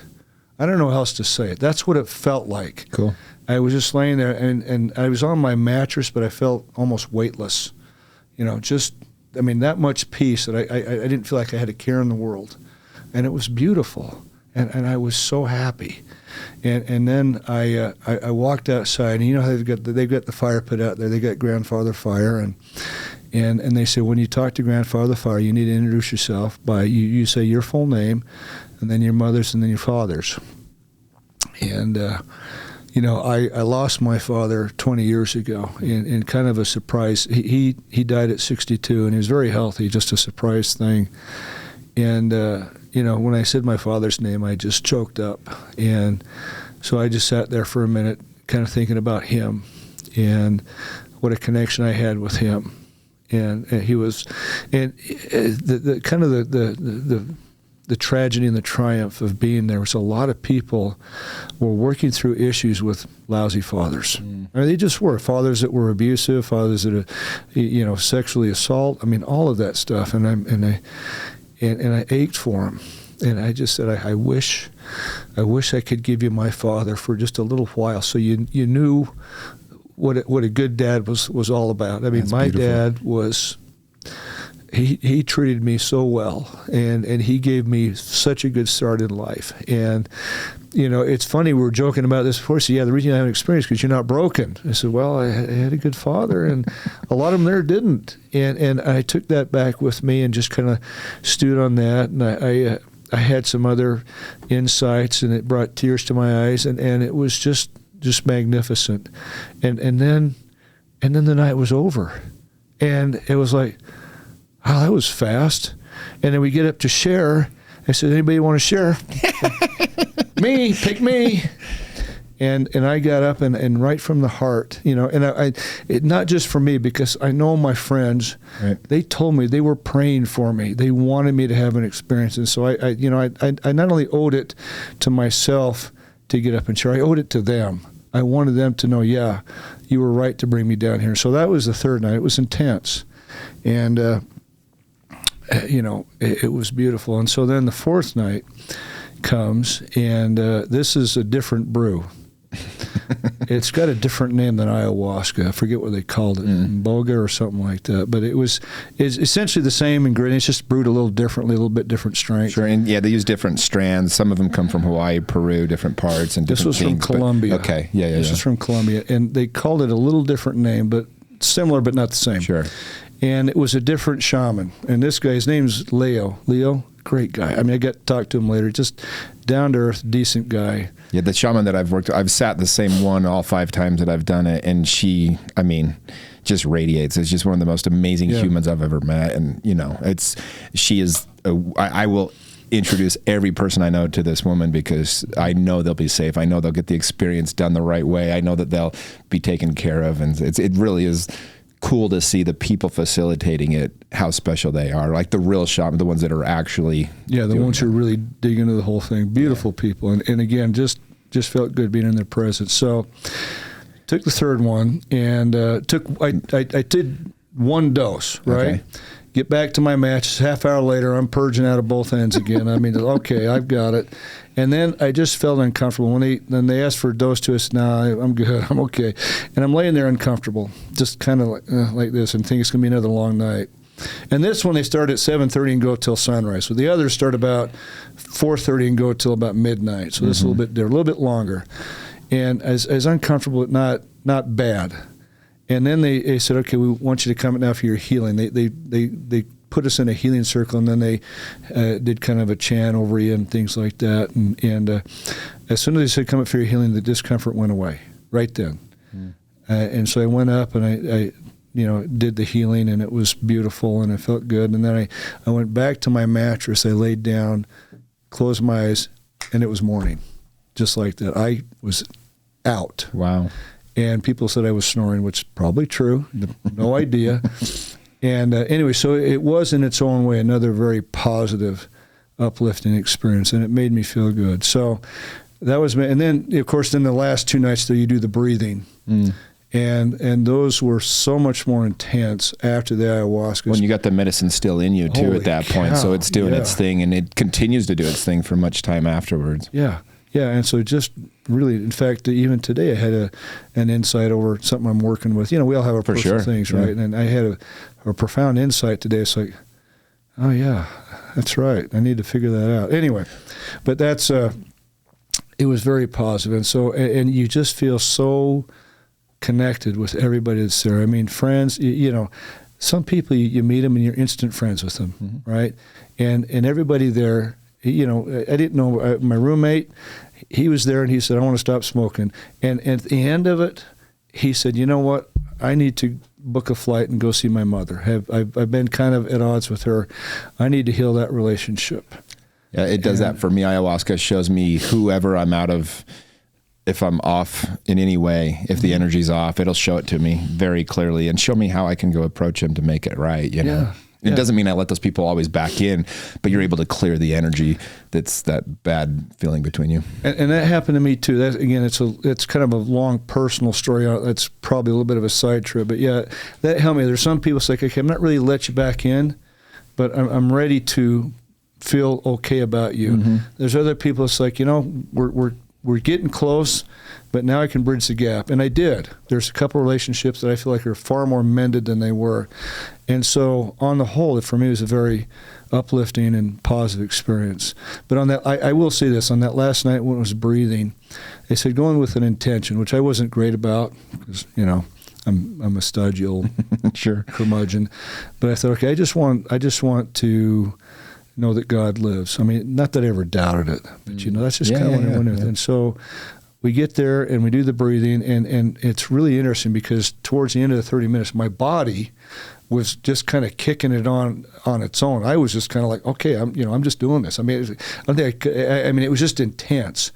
I don't know how else to say it. That's what it felt like. Cool. I was just laying there, and I was on my mattress, but I felt almost weightless. That much peace that I didn't feel like I had a care in the world. And it was beautiful. And I was so happy. And then I walked outside, and you know how they've got the fire pit out there. They got Grandfather Fire, and they say when you talk to Grandfather Fire, you need to introduce yourself by you say your full name, and then your mother's, and then your father's. And I lost my father 20 years ago in kind of a surprise. He died at 62, and he was very healthy, just a surprise thing. And when I said my father's name, I just choked up. And so I just sat there for a minute, kind of thinking about him and what a connection I had with him. And he was, and the kind of the tragedy and the triumph of being there was a lot of people were working through issues with lousy fathers. I mean, they just were fathers that were abusive, fathers that sexually assault. I mean, all of that stuff. And I ached for them. And I just said, I wish I could give you my father for just a little while, so you knew what a good dad was all about. I mean, my dad was. He treated me so well, and he gave me such a good start in life. And, it's funny, we were joking about this before. So, the reason I have an experience is because you're not broken. I said, well, I had a good father, and a lot of them there didn't. And I took that back with me and just kind of stewed on that. And I had some other insights, and it brought tears to my eyes, and it was just magnificent. And then the night was over, and it was like, oh, that was fast. And then we get up to share. I said, anybody want to share? Me, pick me. And I got up and right from the heart, and it not just for me, because I know my friends, right. They told me they were praying for me. They wanted me to have an experience. And so I not only owed it to myself to get up and share, I owed it to them. I wanted them to know, yeah, you were right to bring me down here. So that was the third night. It was intense. And, it was beautiful. And so then the fourth night comes, and this is a different brew. It's got a different name than ayahuasca. I forget what they called it, boga or something like that. But it's essentially the same ingredients, just brewed a little differently, a little bit different strength. Sure, and they use different strands. Some of them come from Hawaii, Peru, different parts, and different things. This was from Colombia. Okay, yeah. This was from Colombia, and they called it a little different name, but similar, but not the same. Sure. And it was a different shaman. And this guy, his name's Leo. Leo, great guy. I mean, I got to talk to him later. Just down-to-earth, decent guy. Yeah, the shaman that I've sat the same one all 5 times that I've done it, and she, just radiates. It's just one of the most amazing humans I've ever met. And, I will introduce every person I know to this woman because I know they'll be safe. I know they'll get the experience done the right way. I know that they'll be taken care of. And it really is cool to see the people facilitating it, how special they are, like the real shaman, the ones that are actually the ones who really dig into the whole thing. Beautiful people, and again, just felt good being in their presence. So took the third one, and I did one dose, right? Okay. Get back to my match. Half hour later, I'm purging out of both ends again. Okay, I've got it. And then I just felt uncomfortable. When they asked for a dose to us, I'm good, I'm okay. And I'm laying there uncomfortable, just kind of like this, and think it's going to be another long night. And this one, they start at 7:30 and go till sunrise. So the others start about 4:30 and go till about midnight. So this is a little bit different, a little bit longer. And as uncomfortable, but not bad. And then they said, okay, we want you to come now for your healing. They put us in a healing circle, and then they did kind of a chant over you and things like that. And as soon as they said, come up for your healing, the discomfort went away right then. And so I went up, and I did the healing, and it was beautiful, and I felt good. And then I went back to my mattress. I laid down, closed my eyes, and it was morning, just like that. I was out. Wow. And people said I was snoring, which is probably true. No idea. And anyway, so it was in its own way another very positive, uplifting experience, and it made me feel good. So that was, and then of course, then the last 2 nights though, you do the breathing, and those were so much more intense after the ayahuasca. When you got the medicine still in you too at that point, so it's doing its thing, and it continues to do its thing for much time afterwards. Yeah, and so just really, in fact, even today I had an insight over something I'm working with. We all have our personal things, right? And I had a profound insight today. It's like, oh yeah, that's right. I need to figure that out. Anyway, but that's it was very positive, and so and you just feel so connected with everybody that's there. I mean, friends. Some people you meet them and you're instant friends with them, right? And everybody there. I didn't know my roommate. He was there and he said, "I want to stop smoking." And at the end of it, he said, "You know what? I need to book a flight and go see my mother. I've been kind of at odds with her. I need to heal that relationship." Yeah, it does that for me. Ayahuasca shows me whoever I'm out of. If I'm off in any way, if the energy's off, it'll show it to me very clearly and show me how I can go approach him to make it right. It doesn't mean I let those people always back in, but you're able to clear the energy that's that bad feeling between you. And that happened to me too. That, again, it's kind of a long personal story. That's probably a little bit of a side trip, but yeah, that helped me. There's some people say, okay, I'm not really let you back in, but I'm ready to feel okay about you. There's other people. It's like, we're getting close, but now I can bridge the gap. And I did. There's a couple relationships that I feel like are far more mended than they were. And so on the whole, for me, it was a very uplifting and positive experience. But on that, I will say this, on that last night when it was breathing, they said go in with an intention, which I wasn't great about because, I'm a stodgy old curmudgeon. But I thought, okay, I just want to know that God lives. I mean, not that I ever doubted it, but that's just kind of what I went with. And so we get there and we do the breathing, and it's really interesting because towards the end of the 30 minutes, my body was just kind of kicking it on its own. I was just kind of like, okay, I'm just doing this. I mean, it was just intense.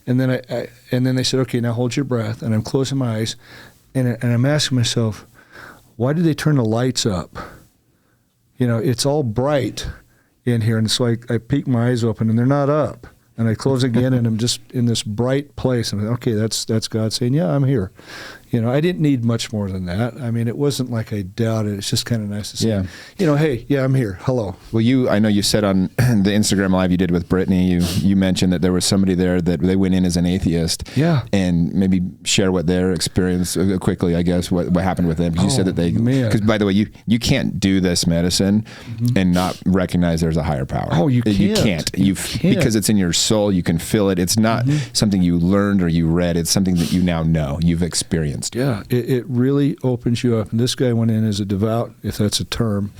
And then they said, okay, now hold your breath, and I'm closing my eyes, and I'm asking myself, why did they turn the lights up? It's all bright in here, and so I peek my eyes open, and they're not up, and I close again, and I'm just in this bright place, and I'm like, okay, that's God saying, yeah, I'm here. I didn't need much more than that. I mean, it wasn't like I doubted. It's just kind of nice to say, hey, yeah, I'm here. Hello. Well, I know you said on the Instagram Live you did with Brittany, you mentioned that there was somebody there that they went in as an atheist. Yeah. And maybe share what their experience quickly, I guess, what happened with them. Because you said that because by the way, you can't do this medicine and not recognize there's a higher power. Oh, you can't. You can't. Because it's in your soul. You can feel it. It's not something you learned or you read. It's something that you now know. You've experienced. Yeah, it really opens you up. And this guy went in as a devout, if that's a term,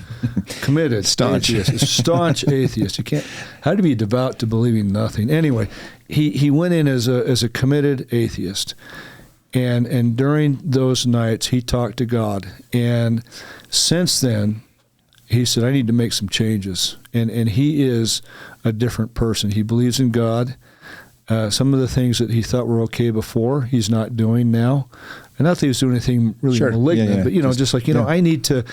committed, staunch atheist. You can't. How to be devout to believing nothing? Anyway, he went in as a committed atheist, and during those nights he talked to God. And since then, he said, I need to make some changes. And he is a different person. He believes in God. Some of the things that he thought were okay before, he's not doing now. And not that he was doing anything really malignant, but just like I need to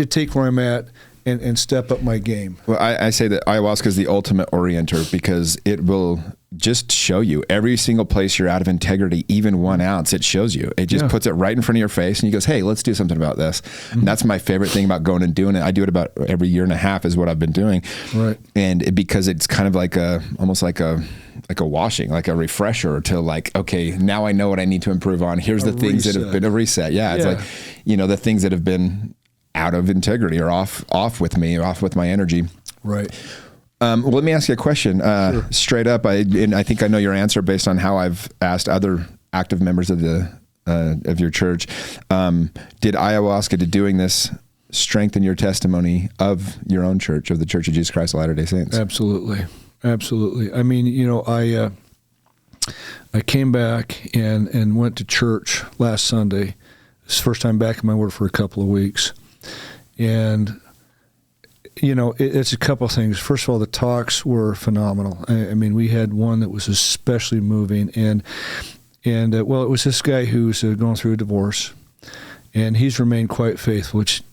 take where I'm at and step up my game. Well, I say that ayahuasca is the ultimate orienter because it will just show you every single place you're out of integrity, even 1 ounce. It shows you. It just puts it right in front of your face, and he goes, "Hey, let's do something about this." And that's my favorite thing about going and doing it. I do it about every year and a half is what I've been doing, right? And because it's kind of like almost like a washing, like a refresher to like, okay, now I know what I need to improve on. Here's the things that have been a reset. Yeah, it's like, the things that have been out of integrity or off with me, or off with my energy. Right. Well, let me ask you a question. Straight up, I think I know your answer based on how I've asked other active members of your church. Did ayahuasca, did doing this strengthen your testimony of your own church, of the Church of Jesus Christ of Latter-day Saints? Absolutely. I mean, I came back and went to church last Sunday. It's the first time back in my word for a couple of weeks. And, it's a couple of things. First of all, the talks were phenomenal. I mean, we had one that was especially moving. And it was this guy who's going through a divorce. And he's remained quite faithful, which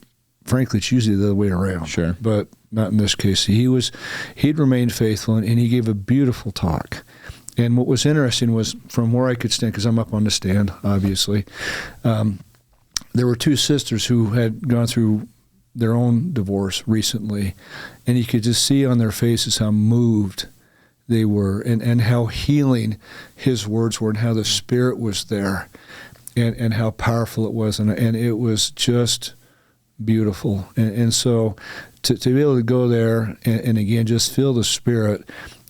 frankly, it's usually the other way around. Sure. But not in this case. He'd remained faithful, and he gave a beautiful talk. And what was interesting was, from where I could stand, because I'm up on the stand, obviously, there were two sisters who had gone through their own divorce recently, and you could just see on their faces how moved they were, and how healing his words were, and how the Spirit was there, and how powerful it was, and it was just beautiful. And so to be able to go there and again just feel the Spirit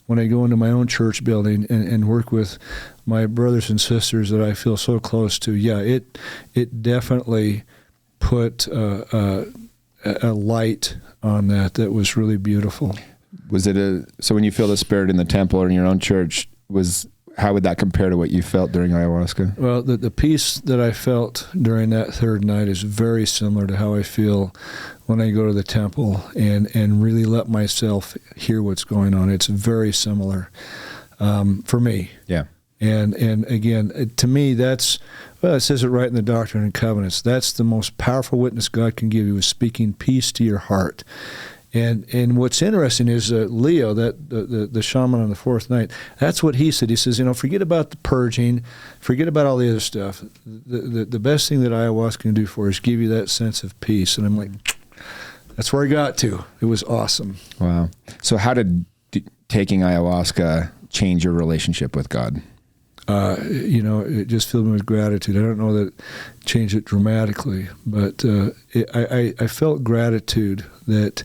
when I go into my own church building and work with my brothers and sisters that I feel so close to, it definitely put a light on that was really beautiful. Was it so when you feel the Spirit in the temple or in your own church, how would that compare to what you felt during ayahuasca? Well, the peace that I felt during that third night is very similar to how I feel when I go to the temple and really let myself hear what's going on. It's very similar for me. Yeah. And again, to me, it says it right in the Doctrine and Covenants. That's the most powerful witness God can give you, is speaking peace to your heart. And what's interesting is Leo, that the shaman on the fourth night, that's what he said. He says, forget about the purging, forget about all the other stuff. The best thing that ayahuasca can do for you is give you that sense of peace. And I'm like, that's where I got to. It was awesome. Wow. So how did taking ayahuasca change your relationship with God? It just filled me with gratitude. I don't know that it changed it dramatically, but I felt gratitude that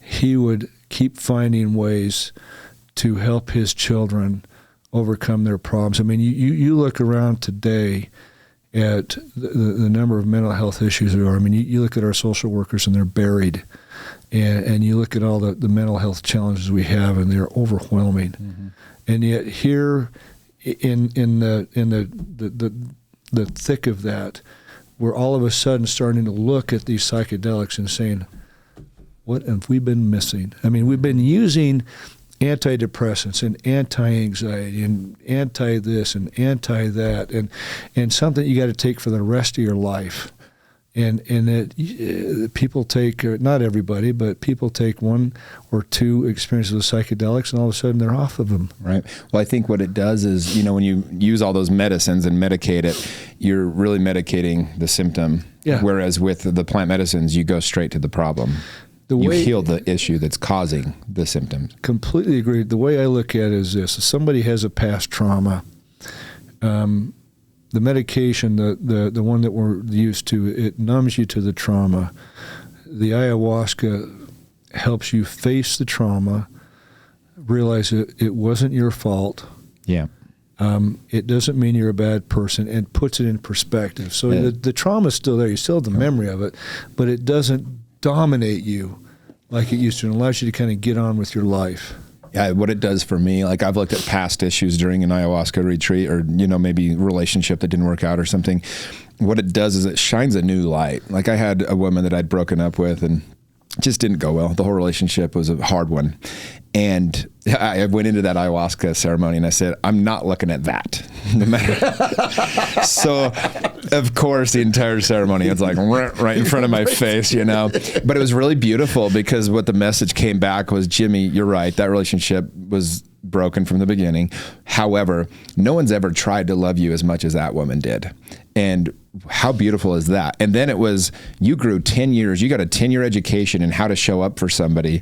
he would keep finding ways to help his children overcome their problems. I mean, you look around today at the number of mental health issues there are. I mean, you look at our social workers and they're buried, and you look at all the mental health challenges we have, and they're overwhelming. Mm-hmm. And yet here, in the thick of that, we're all of a sudden starting to look at these psychedelics and saying, what have we been missing? I mean, we've been using antidepressants and anti-anxiety and anti-this and anti-that, and something you got to take for the rest of your life. And that people take, not everybody, but people take one or two experiences with psychedelics, and all of a sudden they're off of them. Right. Well, I think what it does is, when you use all those medicines and medicate it, you're really medicating the symptom. Yeah. Whereas with the plant medicines, you go straight to the problem. You heal the issue that's causing the symptoms. Completely agreed. The way I look at it is this: if somebody has a past trauma, the medication, the one that we're used to, it numbs you to the trauma. The ayahuasca helps you face the trauma, realize it wasn't your fault. Yeah. It doesn't mean you're a bad person, and puts it in perspective. So the trauma's still there. You still have the memory of it, but it doesn't dominate you like it used to, and allows you to kind of get on with your life. Yeah, what it does for me, like I've looked at past issues during an ayahuasca retreat, or maybe relationship that didn't work out or something. What it does is it shines a new light. Like I had a woman that I'd broken up with, and it just didn't go well. The whole relationship was a hard one. And I went into that ayahuasca ceremony and I said, I'm not looking at that. No matter. So, of course, the entire ceremony, it's like right in front of my face, But it was really beautiful, because what the message came back was, Jimmy, you're right. That relationship was broken from the beginning. However, no one's ever tried to love you as much as that woman did. And how beautiful is that? And then it was, you grew 10 years. You got a 10-year education in how to show up for somebody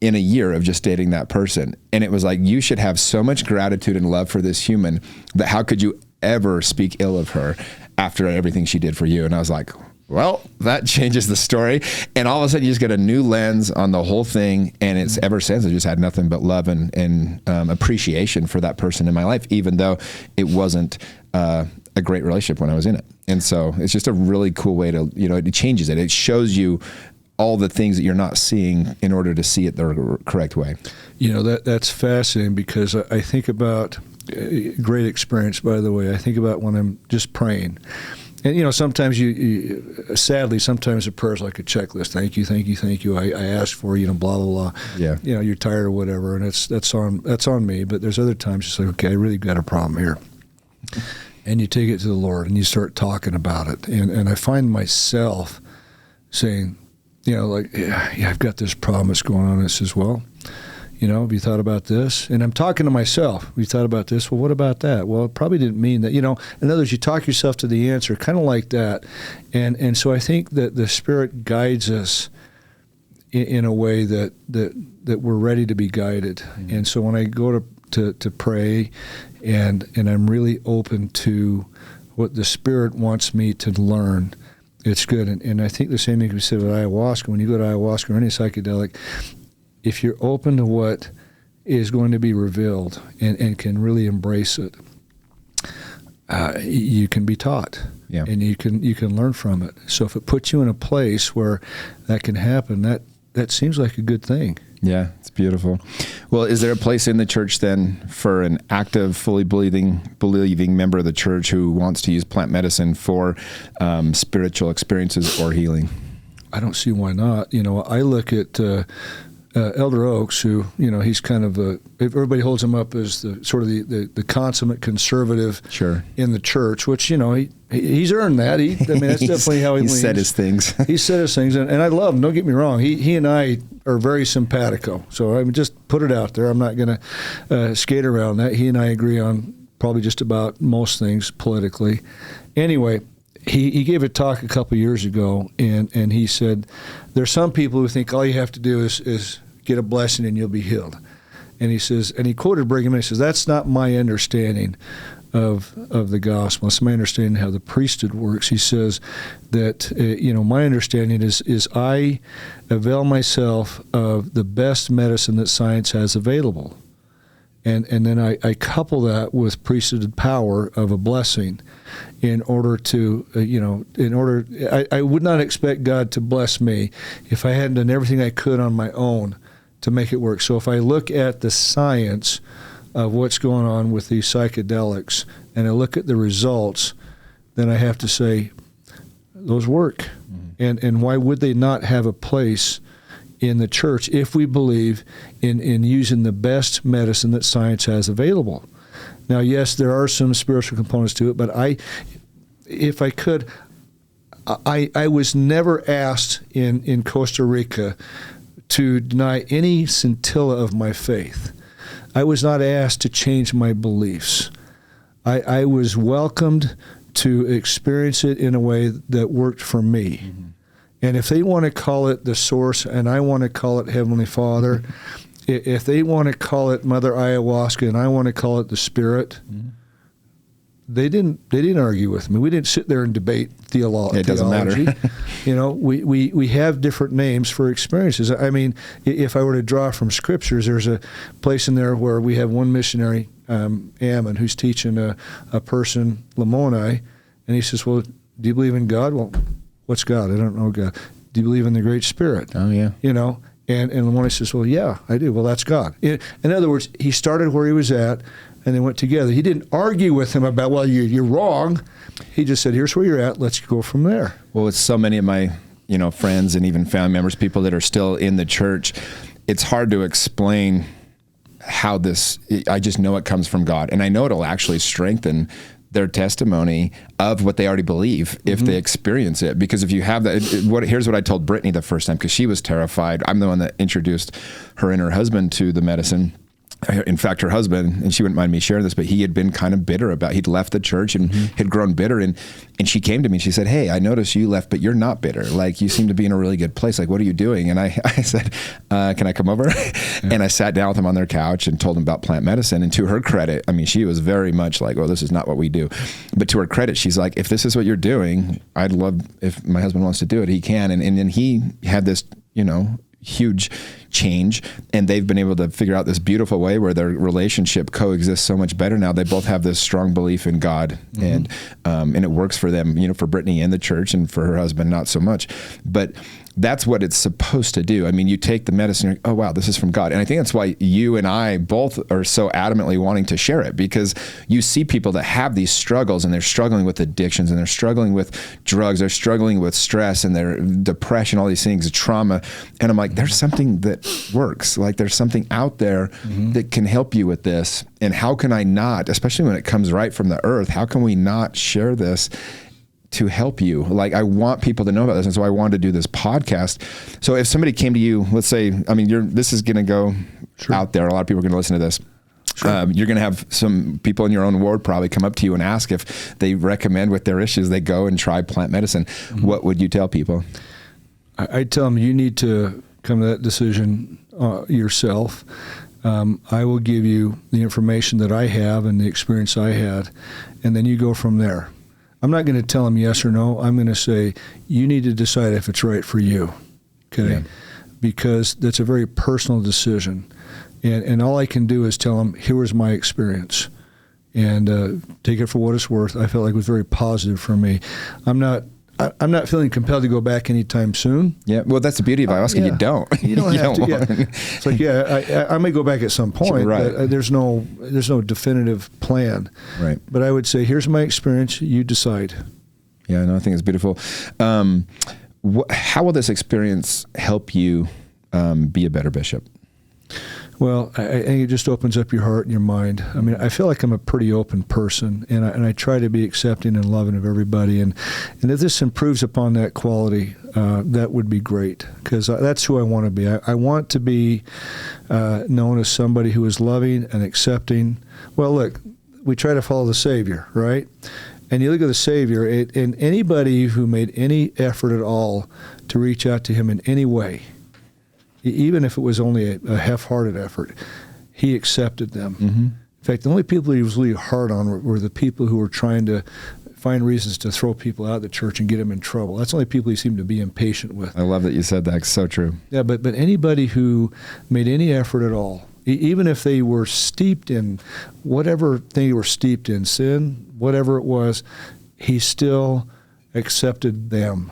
in a year of just dating that person. And it was like, you should have so much gratitude and love for this human, that how could you ever speak ill of her after everything she did for you? And I was like, well, that changes the story. And all of a sudden you just get a new lens on the whole thing. And it's ever since, I just had nothing but love and appreciation for that person in my life, even though it wasn't a great relationship when I was in it. And so it's just a really cool way to, it changes it. It shows you all the things that you're not seeing in order to see it the correct way. That's fascinating, because I think about, great experience, by the way, I think about when I'm just praying. And, sometimes sadly, sometimes a prayer is like a checklist. Thank you, thank you, thank you. I asked for, blah, blah, blah. Yeah. You're tired or whatever, and that's on me. But there's other times it's like, okay, I really got a problem here. And you take it to the Lord and you start talking about it. And I find myself saying, like, yeah, I've got this problem that's going on. I says, well, have you thought about this? And I'm talking to myself. Have you thought about this? Well, what about that? Well, it probably didn't mean that. In other words, you talk yourself to the answer, kind of like that. And so I think that the Spirit guides us in a way that we're ready to be guided. Mm-hmm. And so when I go to pray, and I'm really open to what the Spirit wants me to learn, it's good. And I think the same thing we said with ayahuasca. When you go to ayahuasca or any psychedelic, if you're open to what is going to be revealed and can really embrace it, you can be taught, and you can learn from it. So if it puts you in a place where that can happen, that seems like a good thing. Yeah, it's beautiful. Well, is there a place in the church then for an active, fully believing member of the church who wants to use plant medicine for spiritual experiences or healing? I don't see why not. I look at Elder Oaks, who, he's kind of everybody holds him up as the sort of the consummate conservative in the church, which, he's earned that. That's definitely how he leans. He said his things. He said his things, and I love him. Don't get me wrong. He and I are very simpatico. So I mean, just put it out there. I'm not going to skate around that. He and I agree on probably just about most things politically. Anyway, he gave a talk a couple years ago, and he said, there's some people who think all you have to do is get a blessing and you'll be healed. And he says, and he quoted Brigham, and he says, that's not my understanding of the gospel. It's my understanding how the priesthood works. He says that, my understanding is I avail myself of the best medicine that science has available. And then I couple that with priesthood power of a blessing in order to, I would not expect God to bless me if I hadn't done everything I could on my own to make it work. So if I look at the science of what's going on with these psychedelics and I look at the results, then I have to say, those work. Mm-hmm. And why would they not have a place in the church if we believe in using the best medicine that science has available? Now, yes, there are some spiritual components to it, but if I could, I was never asked in Costa Rica to deny any scintilla of my faith. I was not asked to change my beliefs. I was welcomed to experience it in a way that worked for me. Mm-hmm. And if they want to call it the source and I want to call it Heavenly Father, if they want to call it Mother Ayahuasca and I want to call it the Spirit, they didn't argue with me. We didn't sit there and debate theology. It doesn't matter. We have different names for experiences. I mean, if I were to draw from scriptures, there's a place in there where we have one missionary, Ammon, who's teaching a person Lamoni, and he says, well, do you believe in God? Well, what's God? I don't know God. Do you believe in the Great Spirit? Oh, yeah. And Lamoni says, well, yeah, I do. Well, that's God. In other words, he started where he was at, and they went together. He didn't argue with him about, well, you're wrong. He just said, here's where you're at. Let's go from there. Well, with so many of my, friends and even family members, people that are still in the church, it's hard to explain how I just know it comes from God. And I know it'll actually strengthen their testimony of what they already believe if they experience it. Because if you have that, here's what I told Brittany the first time, because she was terrified. I'm the one that introduced her and her husband to the medicine. In fact, her husband, and she wouldn't mind me sharing this, but he had been kind of bitter he'd left the church and had grown bitter. And she came to me and she said, hey, I noticed you left, but you're not bitter. Like, you seem to be in a really good place. Like, what are you doing? And I said, can I come over? Yeah. And I sat down with him on their couch and told him about plant medicine. And to her credit, I mean, she was very much like, oh, this is not what we do. But to her credit, she's like, if this is what you're doing, I'd love, if my husband wants to do it, he can. And then he had this, huge change, and they've been able to figure out this beautiful way where their relationship coexists so much better now. They both have this strong belief in God, and it works for them, for Brittany and the church, and for her husband not so much. But that's what it's supposed to do. I mean, you take the medicine, you're like, oh wow, this is from God. And I think that's why you and I both are so adamantly wanting to share it, because you see people that have these struggles, and they're struggling with addictions, and they're struggling with drugs, they're struggling with stress, and their depression, all these things, trauma. And I'm like, there's something that works. Like, there's something out there that can help you with this. And how can I not, especially when it comes right from the earth, how can we not share this to help you. Like, I want people to know about this. And so I wanted to do this podcast. So if somebody came to you, let's say, I mean, this is going to go out there. A lot of people are going to listen to this. Sure. You're going to have some people in your own ward probably come up to you and ask if they recommend with their issues, they go and try plant medicine. Mm-hmm. What would you tell people? I tell them you need to come to that decision yourself. I will give you the information that I have and the experience I had, and then you go from there. I'm not going to tell them yes or no. I'm going to say, you need to decide if it's right for you, okay? Yeah. Because that's a very personal decision. And all I can do is tell them, here was my experience. And take it for what it's worth. I felt like it was very positive for me. I'm not feeling compelled to go back anytime soon. Yeah, well, that's the beauty of ayahuasca. You don't. You don't have to. Yeah. It's like, I may go back at some point, right. But there's no definitive plan. Right. But I would say, here's my experience. You decide. Yeah, no, I think it's beautiful. How will this experience help you be a better bishop? Well, I think it just opens up your heart and your mind. I mean, I feel like I'm a pretty open person, and I try to be accepting and loving of everybody. And if this improves upon that quality, that would be great, because that's who I want to be. I want to be known as somebody who is loving and accepting. Well, look, we try to follow the Savior, right? And you look at the Savior, and anybody who made any effort at all to reach out to him in any way, even if it was only a half-hearted effort, he accepted them. Mm-hmm. In fact, the only people he was really hard on were the people who were trying to find reasons to throw people out of the church and get them in trouble. That's the only people he seemed to be impatient with. I love that you said that. It's so true. Yeah, but anybody who made any effort at all, even if they were steeped in whatever thing they were steeped in, sin, whatever it was, he still accepted them.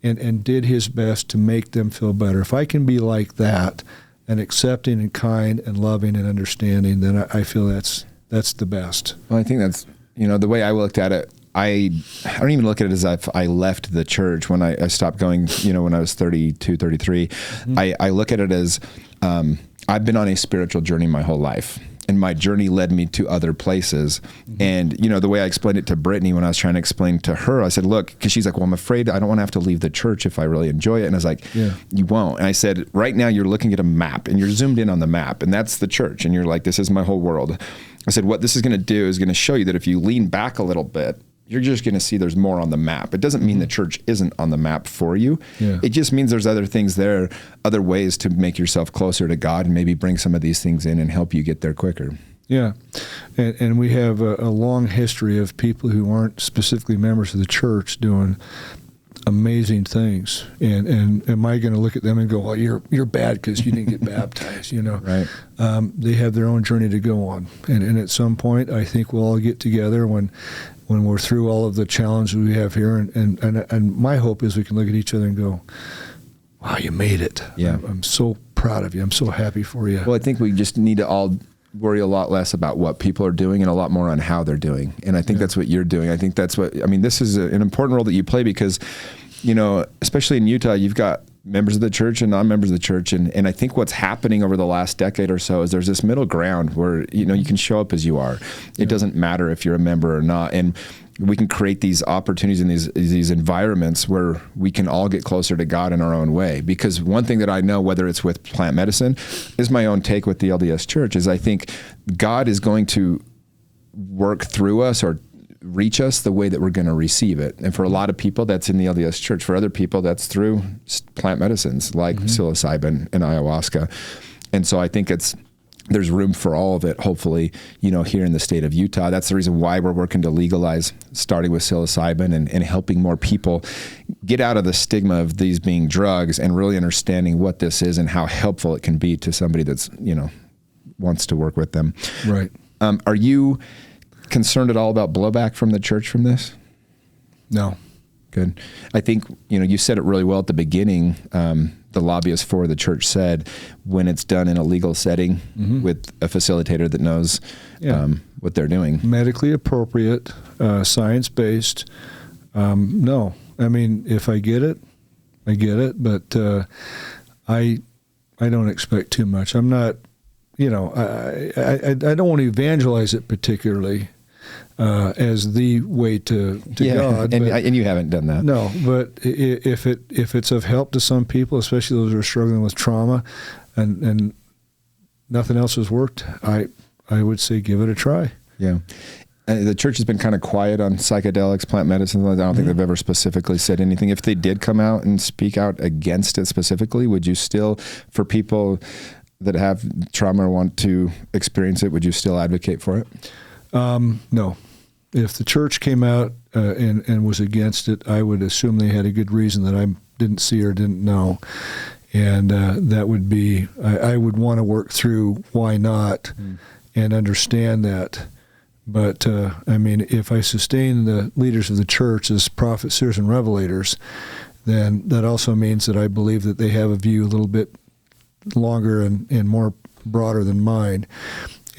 And did his best to make them feel better. If I can be like that, and accepting and kind and loving and understanding, then I feel that's the best. Well, I think that's, the way I looked at it, I don't even look at it as if I left the church when I stopped going, when I was 32, 33. Mm-hmm. I look at it as I've been on a spiritual journey my whole life. And my journey led me to other places. Mm-hmm. And, the way I explained it to Brittany when I was trying to explain to her, I said, look, because she's like, well, I'm afraid I don't want to have to leave the church if I really enjoy it. And I was like, You won't. And I said, right now you're looking at a map and you're zoomed in on the map and that's the church. And you're like, this is my whole world. I said, what this is going to do is going to show you that if you lean back a little bit, you're just going to see there's more on the map. It doesn't mean the church isn't on the map for you. Yeah. It just means there's other things there, other ways to make yourself closer to God and maybe bring some of these things in and help you get there quicker. Yeah, and we have a long history of people who aren't specifically members of the church doing amazing things. And am I going to look at them and go, well, you're bad because you didn't get baptized, Right. They have their own journey to go on. And at some point, I think we'll all get together when we're through all of the challenges we have here. And my hope is we can look at each other and go, wow, you made it. Yeah. I'm so proud of you. I'm so happy for you. Well, I think we just need to all worry a lot less about what people are doing and a lot more on how they're doing. And I think that's what you're doing. I think this is an important role that you play because, especially in Utah, you've got members of the church and non-members of the church. And I think what's happening over the last decade or so is there's this middle ground where, you can show up as you are. It doesn't matter if you're a member or not. And we can create these opportunities in these environments where we can all get closer to God in our own way. Because one thing that I know, whether it's with plant medicine, is my own take with the LDS Church, is I think God is going to work through us or reach us the way that we're going to receive it. And for a lot of people, that's in the LDS Church. For other people, that's through plant medicines like psilocybin and ayahuasca. And so I think there's room for all of it, hopefully, here in the state of Utah. That's the reason why we're working to legalize, starting with psilocybin and helping more people get out of the stigma of these being drugs and really understanding what this is and how helpful it can be to somebody that's, wants to work with them. Right. Are you concerned at all about blowback from the church from this? No. Good. I think, you said it really well at the beginning. The lobbyist for the church said when it's done in a legal setting with a facilitator that knows what they're doing. Medically appropriate, science-based. No. I mean, if I get it, I get it. But I don't expect too much. I'm not, I don't want to evangelize it particularly. as the way to God. And you haven't done that. No, but if it's of help to some people, especially those who are struggling with trauma, and nothing else has worked, I would say give it a try. Yeah. The church has been kind of quiet on psychedelics, plant medicine. I don't think they've ever specifically said anything. If they did come out and speak out against it specifically, would you still, for people that have trauma or want to experience it, would you still advocate for it? No. If the church came out and was against it, I would assume they had a good reason that I didn't see or didn't know. And that would be, I would want to work through why not and understand that. But, if I sustain the leaders of the church as prophets, seers, and revelators, then that also means that I believe that they have a view a little bit longer and more broader than mine.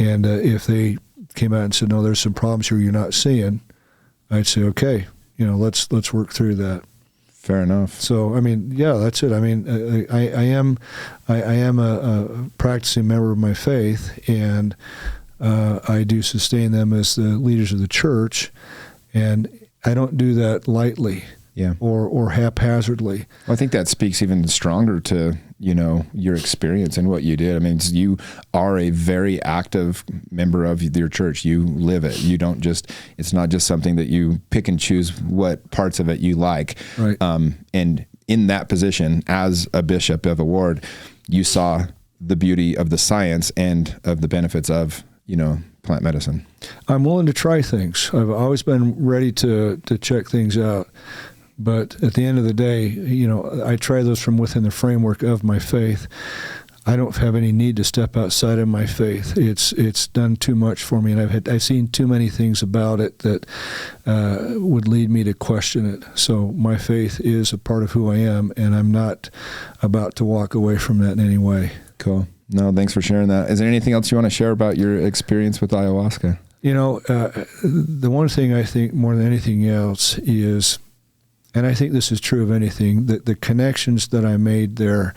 And if they came out and said, no, there's some problems here you're not seeing, I'd say, okay, let's work through that. Fair enough. So, that's it. I am a practicing member of my faith, and I do sustain them as the leaders of the church, and I don't do that lightly or haphazardly. Well, I think that speaks even stronger to, your experience and what you did. You are a very active member of your church. You live it. You don't just, it's not just something that you pick and choose what parts of it you like. Right. And in that position as a bishop of a ward, you saw the beauty of the science and of the benefits of plant medicine. I'm willing to try things. I've always been ready to check things out. But at the end of the day, I try those from within the framework of my faith. I don't have any need to step outside of my faith. It's done too much for me, and I've seen too many things about it that would lead me to question it. So my faith is a part of who I am, and I'm not about to walk away from that in any way. Cool. No, thanks for sharing that. Is there anything else you want to share about your experience with ayahuasca? The one thing I think more than anything else is, and I think this is true of anything, that the connections that I made there,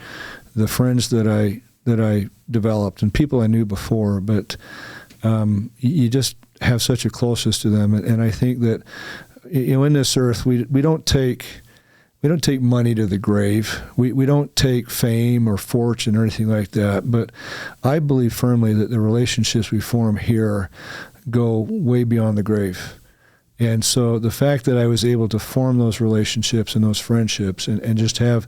the friends that I developed, and people I knew before, but you just have such a closeness to them. And I think that in this earth, we don't take money to the grave. We don't take fame or fortune or anything like that. But I believe firmly that the relationships we form here go way beyond the grave. And so the fact that I was able to form those relationships and those friendships and just have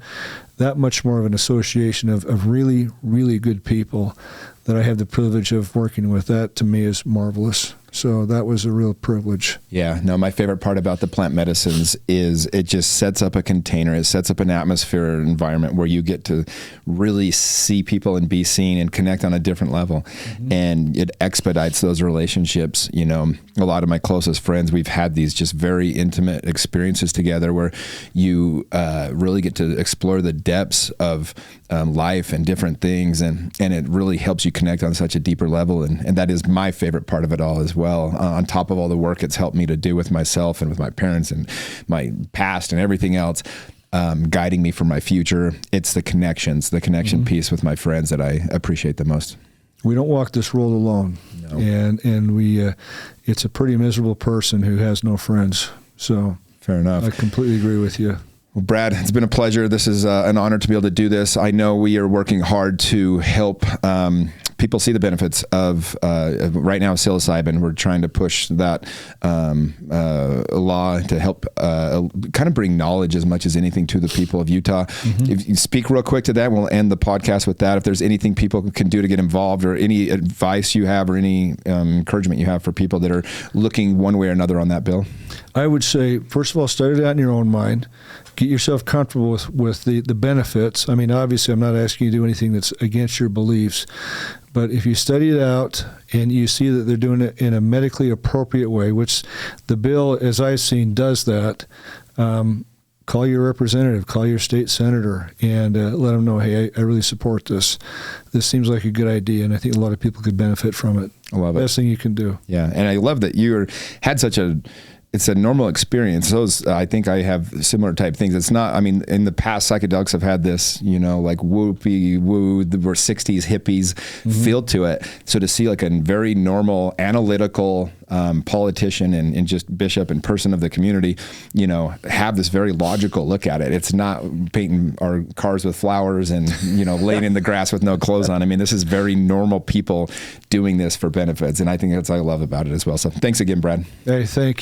that much more of an association of really, really good people that I have the privilege of working with, that to me is marvelous. So that was a real privilege. Yeah, no, my favorite part about the plant medicines is it just sets up a container. It sets up an atmosphere or environment where you get to really see people and be seen and connect on a different level. Mm-hmm. And it expedites those relationships. A lot of my closest friends, we've had these just very intimate experiences together where you really get to explore the depths of life and different things. And it really helps you connect on such a deeper level. And that is my favorite part of it all as well. On top of all the work it's helped me to do with myself and with my parents and my past and everything else, guiding me for my future, it's the connection piece with my friends that I appreciate the most. We don't walk this road alone. No. And we it's a pretty miserable person who has no friends. So fair enough. I completely agree with you. Well, Brad, it's been a pleasure. This is an honor to be able to do this. I know we are working hard to help people see the benefits of right now psilocybin. We're trying to push that law to help kind of bring knowledge as much as anything to the people of Utah. Mm-hmm. If you speak real quick to that, we'll end the podcast with that. If there's anything people can do to get involved or any advice you have or any encouragement you have for people that are looking one way or another on that bill. I would say, first of all, study it out in your own mind. Get yourself comfortable with the benefits. Obviously, I'm not asking you to do anything that's against your beliefs, but if you study it out and you see that they're doing it in a medically appropriate way, which the bill, as I've seen, does that, call your representative, call your state senator, and let them know, hey, I really support this. This seems like a good idea, and I think a lot of people could benefit from it. I love it. Best thing you can do. Yeah, and I love that you had such a it's a normal experience. Those, I think I have similar type things. It's not, I mean, in the past, psychedelics have had this, like whoopee woo, the 60s hippies feel to it. So to see like a very normal, analytical politician and just bishop and person of the community, have this very logical look at it. It's not painting our cars with flowers and, laying in the grass with no clothes on. I mean, this is very normal people doing this for benefits. And I think that's what I love about it as well. So thanks again, Brad. Hey, thank you.